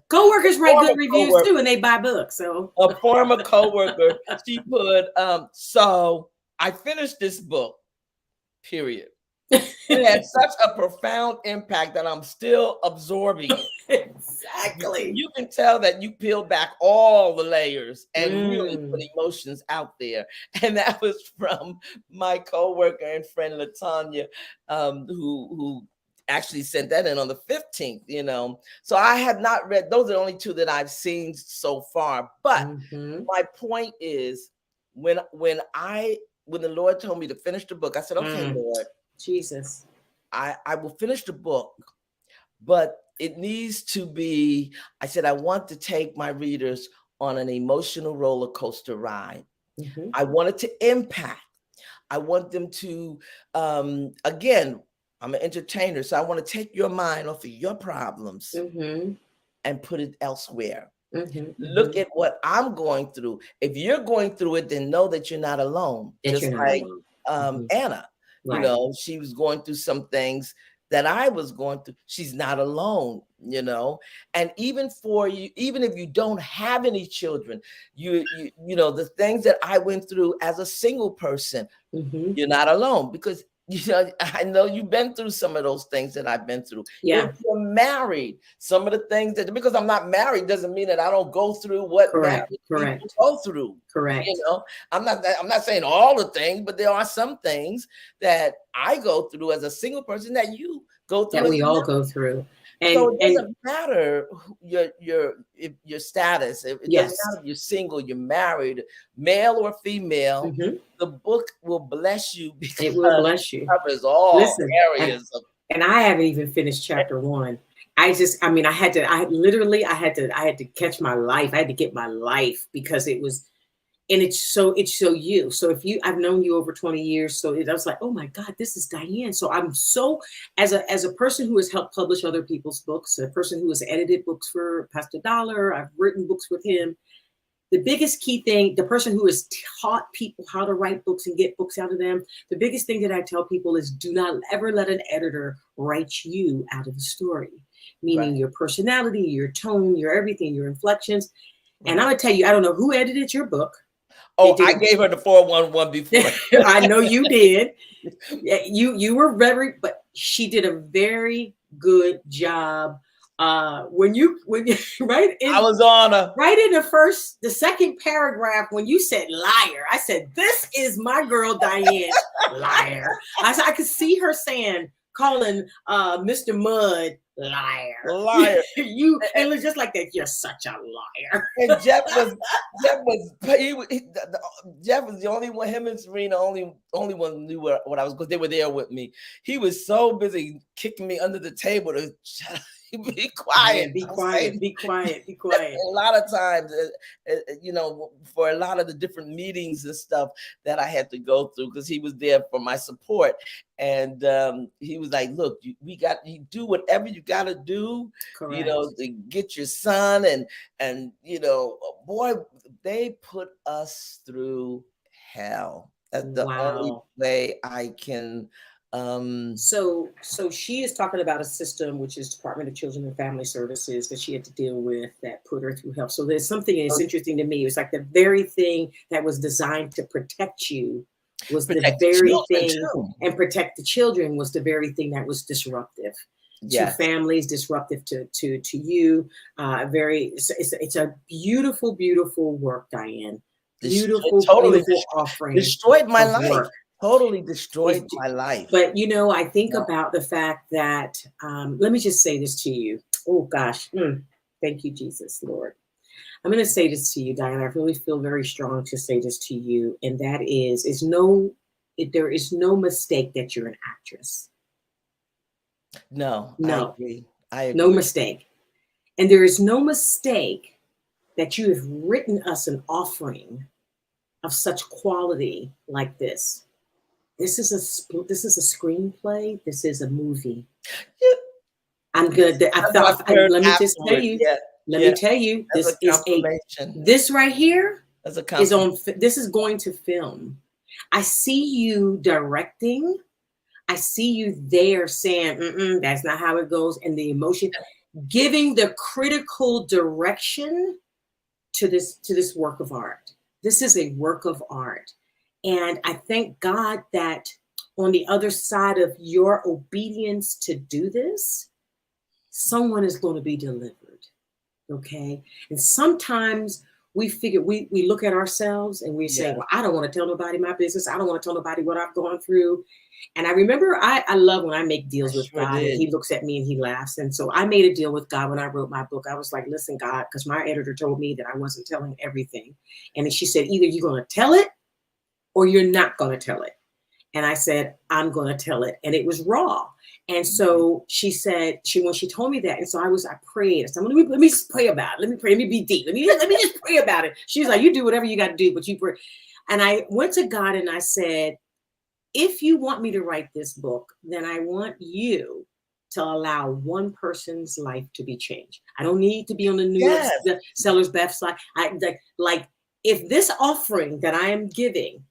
Co-workers write good reviews too, and they buy books. So a former co-worker, she put, so I finished this book, period. It had such a profound impact that I'm still absorbing it. Exactly. You can tell that you peel back all the layers and really put emotions out there. And that was from my coworker and friend LaTanya, who actually sent that in on the 15th, So I have not read, those are the only two that I've seen so far. But my point is, when the Lord told me to finish the book, I said, okay, Lord, Jesus, I will finish the book, but it needs to be, I said, I want to take my readers on an emotional roller coaster ride. I want it to impact. I want them to, again, I'm an entertainer, so I want to take your mind off of your problems and put it elsewhere. Look at what I'm going through. If you're going through it, then know that you're not alone. Just like Anna. Right. She was going through some things that I was going through. She's not alone, and even for you, even if you don't have any children, you the things that I went through as a single person, you're not alone, because I know you've been through some of those things that I've been through. Yeah. If you're married, some of the things that, because I'm not married doesn't mean that I don't go through what married people go through. Correct. I'm not saying all the things, but there are some things that I go through as a single person that you go through. That we all go through. And so it doesn't matter your status. It doesn't matter if you're single, you're married, male or female. The book will bless you because it will bless you. It covers all areas. And I haven't even finished chapter 1. I had to catch my life. I had to get my life because it was. And it's so you. So I've known you over 20 years. So I was like, oh my God, this is Diane. So I'm so, as a person who has helped publish other people's books, a person who has edited books for Pastor Dollar, I've written books with him. The biggest key thing, the person who has taught people how to write books and get books out of them, the biggest thing that I tell people is do not ever let an editor write you out of the story, meaning your personality, your tone, your everything, your inflections. And I'm going to tell you, I don't know who edited your book. Oh, I gave her the 411 before. I know you did. You were but she did a very good job. When you right in, I was on right in the second paragraph when you said liar. I said, this is my girl Diane, liar. I could see her calling Mr. Mudd liar. It was just like that. You're such a liar. And Jeff was the only one. Him and Serena only one knew what I was, because they were there with me. He was so busy kicking me under the table to be quiet. Be quiet. A lot of times, for a lot of the different meetings and stuff that I had to go through, because he was there for my support. And he was like, look, you do whatever you got to do, to get your son. And boy, they put us through hell. That's the only way I can. So she is talking about a system, which is Department of Children and Family Services, that she had to deal with that put her through hell. So there's something that's interesting to me. It's like the very thing that was designed to protect you was the very thing too. And protect the children was the very thing that was disruptive to families, disruptive to you. It's a beautiful, beautiful work, Diane. Beautiful offering. Destroyed my life. Work. totally destroyed It's- my life. But you know, I think Yeah. about the fact that let me just say this to you. Oh gosh, thank you, Jesus, Lord. I'm going to say this to you, Diane. I really feel very strong to say this to you, and that there is no mistake that you're an actress. No, I No, agree. I agree. no mistake. And there is no mistake that you have written us an offering of such quality like this. This is a screenplay. This is a movie. Yeah. I'm good. Let me just tell you. Yeah. Let me tell you. That's This right here That's a is confirmation. on. This is going to film. I see you directing. I see you there saying, "That's not how it goes," and the emotion, giving the critical direction to this work of art. This is a work of art, and I thank God that on the other side of your obedience to do this, someone is going to be delivered. Okay. And sometimes we figure we look at ourselves and we say, well, I don't want to tell nobody my business. I don't want to tell nobody what I've gone through. And I remember I love when I make deals with God and he looks at me and he laughs. And so I made a deal with God when I wrote my book. I was like, listen, God, because my editor told me that I wasn't telling everything. And she said, either you're going to tell it or you're not going to tell it. And I said, I'm going to tell it. And it was raw. And so she said, when she told me that, and so I prayed. I said, let me just pray about it. Let me pray. Let me be deep. Let me just pray about it. She was like, you do whatever you got to do, but you pray. And I went to God and I said, if you want me to write this book, then I want you to allow one person's life to be changed. I don't need to be on the New York seller's best side. Like if this offering that I am giving,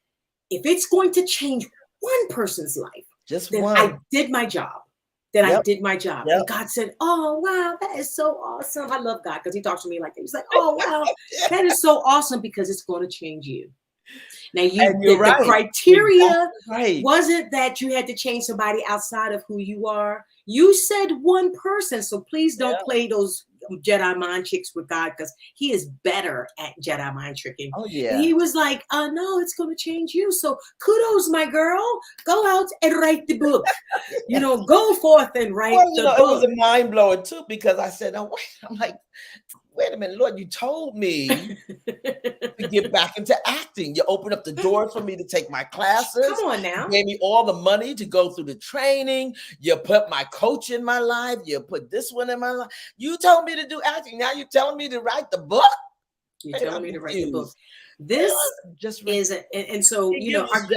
if it's going to change one person's life, then I did my job. I did my job. And God said, oh, wow, that is so awesome. I love God because he talks to me like that. He's like, oh, wow, that is so awesome because it's going to change you. Now, the criteria wasn't that you had to change somebody outside of who you are. You said one person. So please don't play those Jedi mind tricks with God because he is better at Jedi mind tricking. Oh, yeah. And he was like, no, it's going to change you. So kudos, my girl. Go out and write the book. Go forth and write the book. It was a mind blower, too, because I said, oh, wait. I'm like, wait a minute, Lord, you told me to get back into acting. You opened up the doors for me to take my classes. Come on now. You gave me all the money to go through the training. You put my coach in my life. You put this one in my life. You told me to do acting. Now you're telling me to write the book? You're telling me to write the book. This and so,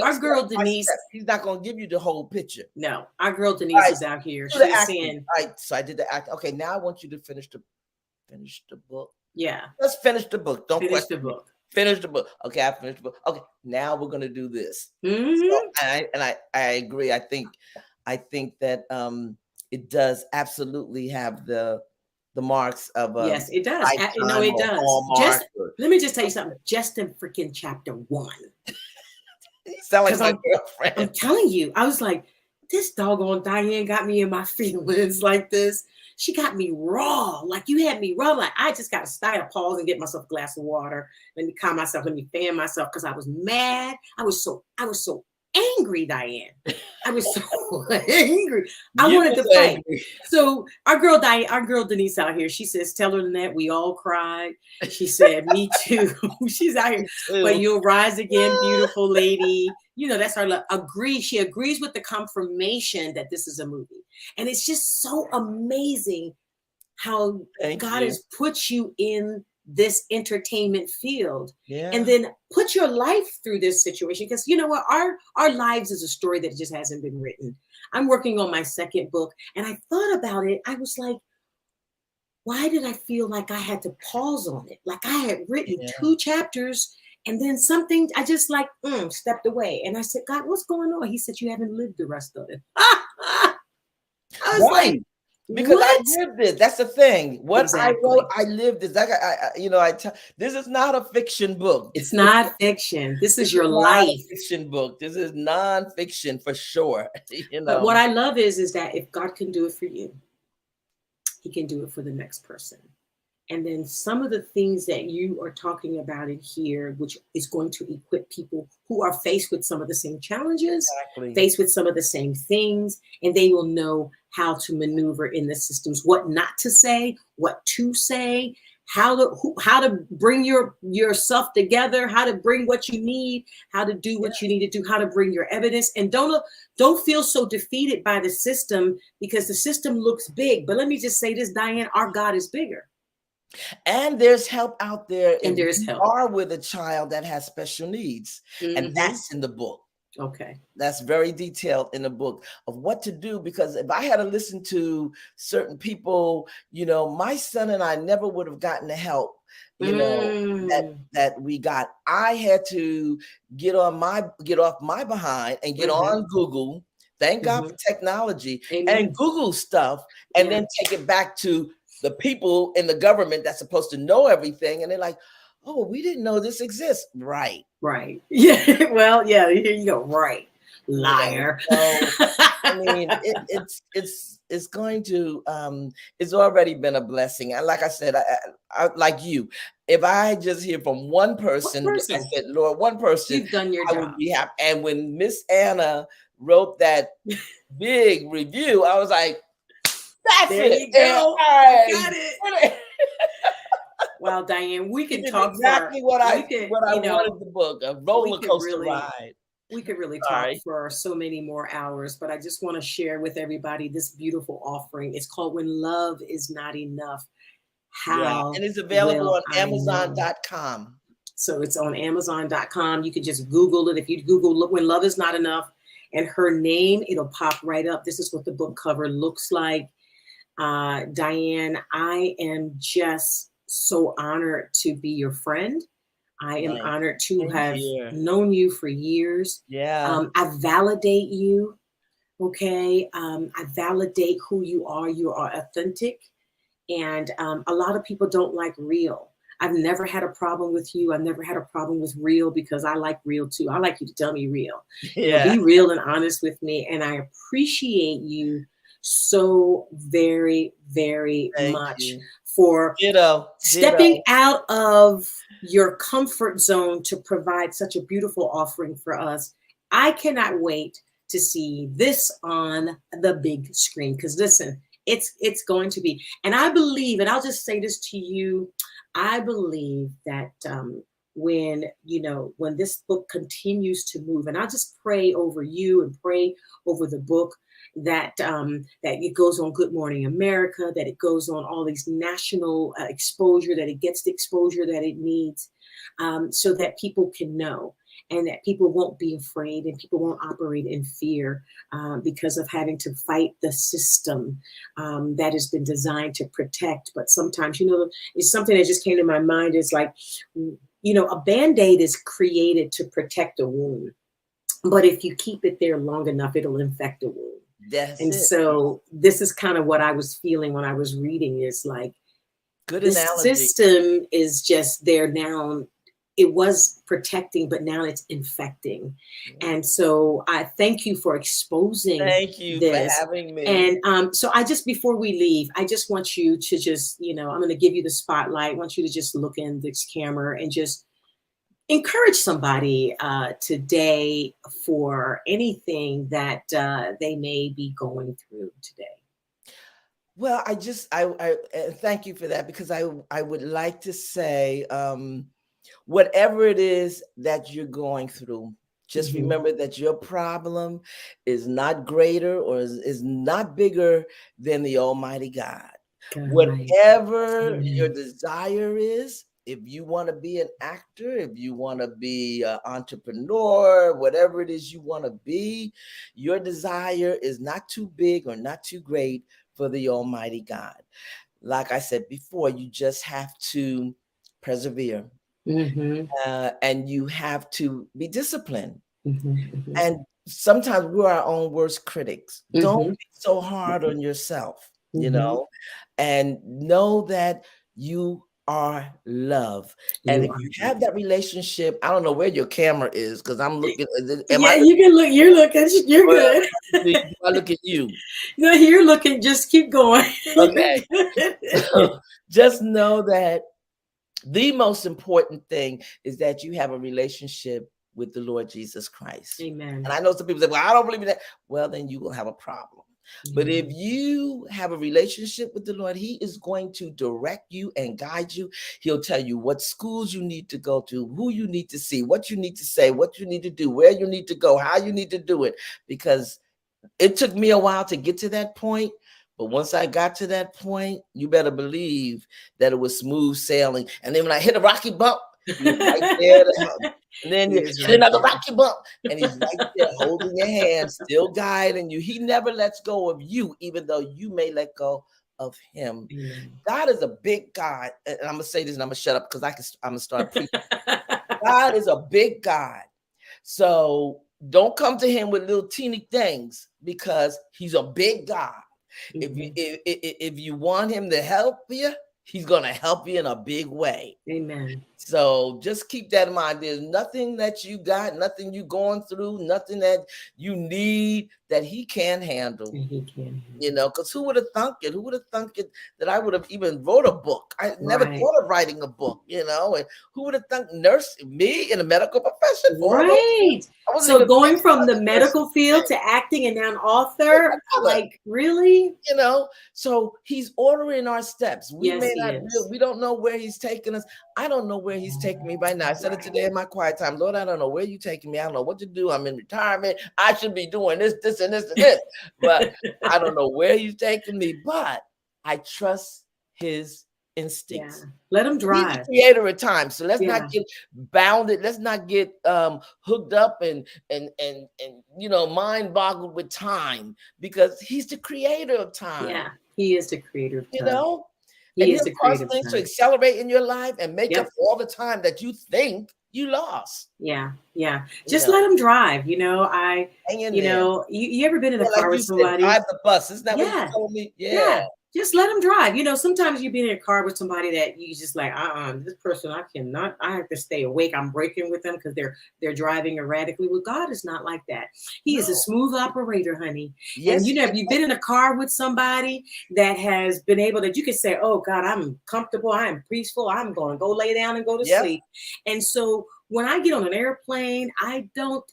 our girl Denise. He's not going to give you the whole picture. No, our girl Denise is out here. She's saying. So I did the act. Okay, now I want you to finish the book. Yeah. Let's finish the book. Don't finish the book. Finish the book. Okay, I finished the book. Okay, now we're gonna do this. Mm-hmm. So, I agree. I think that it does absolutely have the marks of yes, it does. No, it does. Let me just tell you something. Just in freaking chapter 1. You sound like my girlfriend. I'm telling you, I was like, this doggone Diane got me in my feelings like this. She got me raw. Like you had me raw. Like I just got to start, pause and get myself a glass of water. Let me calm myself. Let me fan myself because I was mad. I was so angry, Diane. I was so angry. I wanted to fight. So our girl Denise out here, she says, tell her that we all cried. She said, me too. She's out here. But you'll rise again, beautiful lady. That's our love. She agrees with the confirmation that this is a movie. And it's just so amazing how God has put you in this entertainment field and then put your life through this situation. Because you know what? Our lives is a story that just hasn't been written. I'm working on my second book and I thought about it. I was like, why did I feel like I had to pause on it? Like I had written 2 chapters and then something I just stepped away. And I said, God, what's going on? He said, you haven't lived the rest of it. I was like, because what? I lived it. That's the thing. What I wrote, I lived it. This is not a fiction book. It's not fiction. This is your life. Fiction book. This is nonfiction for sure. But what I love is that if God can do it for you, he can do it for the next person. And then some of the things that you are talking about in here, which is going to equip people who are faced with some of the same challenges, Exactly. faced with some of the same things, and they will know how to maneuver in the systems, what not to say, what to say, how to bring yourself together, how to bring what you need, how to do what you need to do, how to bring your evidence, and don't feel so defeated by the system, because the system looks big. But let me just say this, Diane, our God is bigger. And there's help out there And if there's you help. are with a child that has special needs. And that's in the book. Okay. That's very detailed in the book of what to do. Because if I had to listen to certain people, my son and I never would have gotten the help, that we got. I had to get off my behind and get on Google. Thank God for technology. Amen. And Google stuff, and then take it back to the people in the government that's supposed to know everything. And they're like, oh, we didn't know this exists. Right. Yeah. Well, yeah, here you go. Right. Liar. So, I mean, it's going to, it's already been a blessing. And like I said, I like you, if I just hear from one person, I said, Lord, one person, you've done your I job. would be happy. And when Miss Anna wrote that big review, I was like, that's there it. You go. Got it. Well, Diane, we could talk exactly what I wanted the book, a roller coaster ride. We could really talk for so many more hours, but I just want to share with everybody this beautiful offering. It's called When Love Is Not Enough. And it's available on Amazon.com. So it's on Amazon.com. You can just Google it. If you Google When Love Is Not Enough and her name, it'll pop right up. This is what the book cover looks like. Diane, I am just so honored to be your friend. I am honored to have known you for years. Yeah. I validate you. Okay. I validate who you are. You are authentic. And a lot of people don't like real. I've never had a problem with you. I've never had a problem with real, because I like real too. I like you to tell me real. Yeah. Be real and honest with me. And I appreciate you so very, very much for stepping out of your comfort zone to provide such a beautiful offering for us. I cannot wait to see this on the big screen, because listen, it's going to be, and I believe, and I'll just say this to you, I believe that when this book continues to move, and I just pray over you and pray over the book, that it goes on Good Morning America, that it goes on all these national exposure, that it gets the exposure that it needs, so that people can know, and that people won't be afraid, and people won't operate in fear because of having to fight the system that has been designed to protect. But sometimes, it's something that just came to my mind, is like, a Band-Aid is created to protect a wound. But if you keep it there long enough, it'll infect the wound. So this is kind of what I was feeling when I was reading, is like, good the analogy. system is just there now. It was protecting, but now it's infecting. And so I thank you for exposing this. Thank you for having me. And so before we leave, I just want you to just, I'm going to give you the spotlight. I want you to just look in this camera and just encourage somebody today for anything that they may be going through today. Well, I thank you for that, because I would like to say, whatever it is that you're going through, just remember that your problem is not greater or is not bigger than the Almighty God. Whatever your desire is, if you want to be an actor, if you want to be an entrepreneur, whatever it is you want to be, your desire is not too big or not too great for the Almighty God. Like I said before, you just have to persevere. And you have to be disciplined. And sometimes we're our own worst critics. Don't be so hard on yourself, and know that you are love. And You if are. you have that relationship, I don't know where your camera is because I'm looking. Am Yeah, I? you can look. You're looking. You're Well, good. do I look at you? No, you're looking. Just keep going. You're Okay. good. Just know that the most important thing is that you have a relationship with the Lord Jesus Christ. Amen. And I know some people say, well, I don't believe in that. Well, then you will have a problem. But if Amen. you have a relationship with the Lord, he is going to direct you and guide you. He'll tell you what schools you need to go to, who you need to see, what you need to say, what you need to do, where you need to go, how you need to do it. Because it took me a while to get to that point. But once I got to that point, you better believe that it was smooth sailing. And then when I hit a rocky bump, he was right there to help. And then you hit another rocky bump, and he's right there holding your hand, still guiding you. He never lets go of you, even though you may let go of him. Amen. God is a big God. And I'm going to say this and I'm going to shut up because I'm going to start preaching. God is a big God. So don't come to him with little teeny things because he's a big God. Mhm. If you want him to help you, he's going to help you in a big way. Amen. So just keep that in mind. There's nothing that you got, nothing you going through, nothing that you need that he can't handle. And he can. You know, because who would have thunk it? Who would have thunk it that I would have even wrote a book? I never Right. thought of writing a book, you know, and who would have thunk me in the medical profession? Right. I wasn't So even going thinking from about the the medical nursing field thing. to acting and now an author, like really? You know, so he's ordering our steps. We Yes, may he not, is. we don't know where he's taking us. I don't know where he's taking me right now. I said it today in my quiet time. Lord, I don't know where you're taking me. I don't know what to do. I'm in retirement. I should be doing this, this, and this, and this. But I don't know where he's taking me. But I trust his instincts. Yeah. Let him He's the drive. creator of time. So let's Yeah. not get bounded. Let's not get hooked up and you know, mind boggled with time because he's the creator of time. Yeah. He is the creator of You time. know, and He is he'll the cause creator of things to time. accelerate in your life and make Yep. up for all the time that you think you lost. Yeah. Yeah. You Just know, let him drive. You know, hang in there. you ever been in a Yeah, car like you with said, somebody? drive the bus. Isn't that what you Yeah. told me? Yeah. Yeah. Just let them drive. You know, sometimes you be in a car with somebody that you just like, this person, I have to stay awake. I'm breaking with them because they're driving erratically. Well, God is not like that. He is a No. smooth operator, honey. Yes, And you know, he if you've been in a car with somebody that has been able that you can say, oh God, I'm comfortable, I am peaceful, I'm going to go lay down and go to Yep. sleep. And so when I get on an airplane, I don't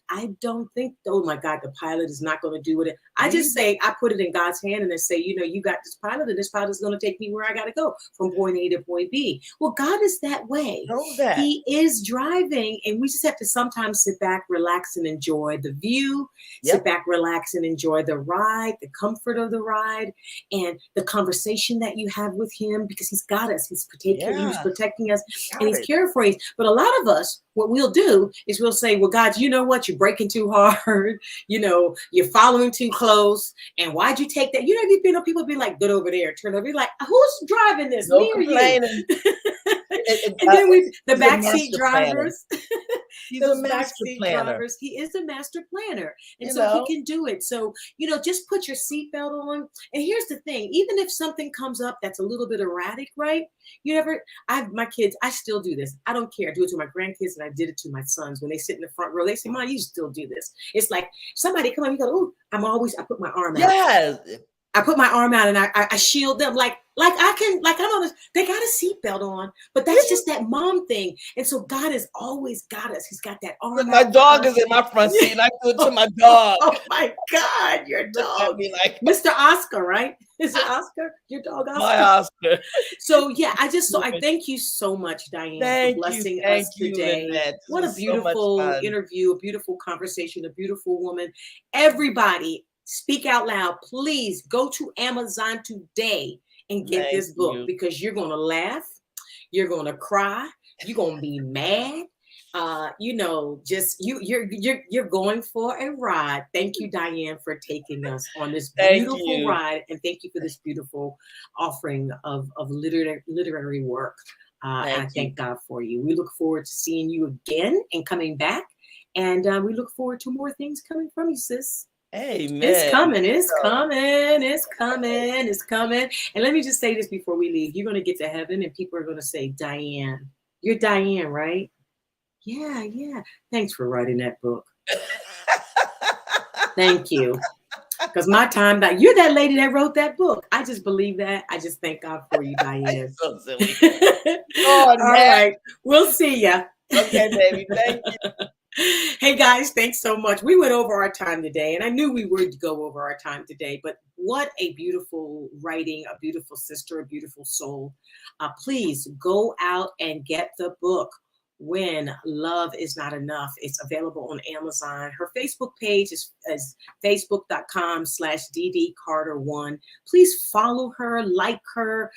think, oh my God, the pilot is not going to do it. I just say, I put it in God's hand and I say, you know, you got this pilot and this pilot is going to take me where I got to go from point A to point B. Well, God is that way. know that. He is driving and we just have to sometimes sit back, relax and enjoy the view, sit back, relax and enjoy the ride, the comfort of the ride and the conversation that you have with him because he's got us. He's protecting us and he's caring for us. But a lot of us, what we'll do is we'll say, well, God, you know what? You're braking too hard. You know, you're following too close. And why'd you take that? You know, you know, people be like, good over there, turn over. You're like, who's driving this? No Me or complaining. you? And then the backseat drivers, He's those a master backseat planner. drivers, he is a master planner. And You so know? he can do it. So, you know, just put your seatbelt on. And here's the thing, even if something comes up that's a little bit erratic, right? My kids, I still do this. I don't care. I do it to my grandkids and I did it to my sons. When they sit in the front row, they say, Mom, you still do this. It's like somebody come on, you go, oh, I put my arm out. Yes. I put my arm out and I shield them like I know this. They got a seatbelt on, but that's just that mom thing. And so God has always got us. He's got that arm. My dog is in my front seat and I do it to my dog. Oh my God, your dog. Like, Mr. Oscar, right? Is it Oscar? Your dog Oscar? My Oscar. So yeah, I thank you so much, Diane, for blessing us today. What a beautiful interview, a beautiful conversation, a beautiful woman. Everybody, speak out loud. Please go to Amazon today and get this book because you're going to laugh. You're going to cry. You're going to be mad. You know, just you're going for a ride. Thank you, Diane, for taking us on this beautiful ride. And thank you for this beautiful offering of literary work. And I thank God for you. We look forward to seeing you again and coming back. And we look forward to more things coming from you, sis. Amen. It's coming. It's coming. It's coming. It's coming. And let me just say this before we leave. You're going to get to heaven and people are going to say, Diane. You're Diane, right? Yeah, yeah. Thanks for writing that book. Thank you. Because my time, you're that lady that wrote that book. I just believe that. I just thank God for you, Diane. So silly. All right. We'll see ya. Okay, baby. Thank you. Hey guys, thanks so much. We went over our time today, and I knew we would go over our time today, but what a beautiful writing, a beautiful sister, a beautiful soul. Please go out and get the book, When Love Is Not Enough. It's available on Amazon. Her Facebook page is facebook.com/ddcarter1. Please follow her, like her,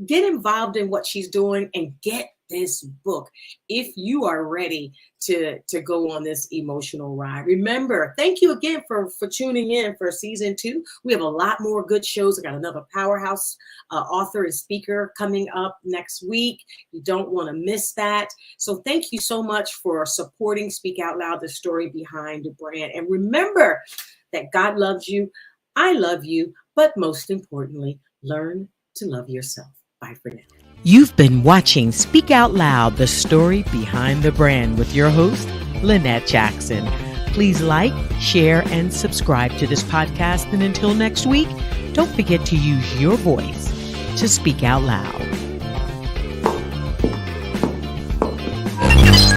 get involved in what she's doing, and get this book if you are ready to go on this emotional ride. Remember, thank you again for tuning in for season 2. We have a lot more good shows. I got another powerhouse author and speaker coming up next week. You don't want to miss that. So thank you so much for supporting Speak Out Loud, the story behind the brand. And remember that God loves you. I love you. But most importantly, learn to love yourself. Bye for now. You've been watching Speak Out Loud, the story behind the brand with your host, Lynette Jackson. Please like, share, and subscribe to this podcast. And until next week, don't forget to use your voice to speak out loud.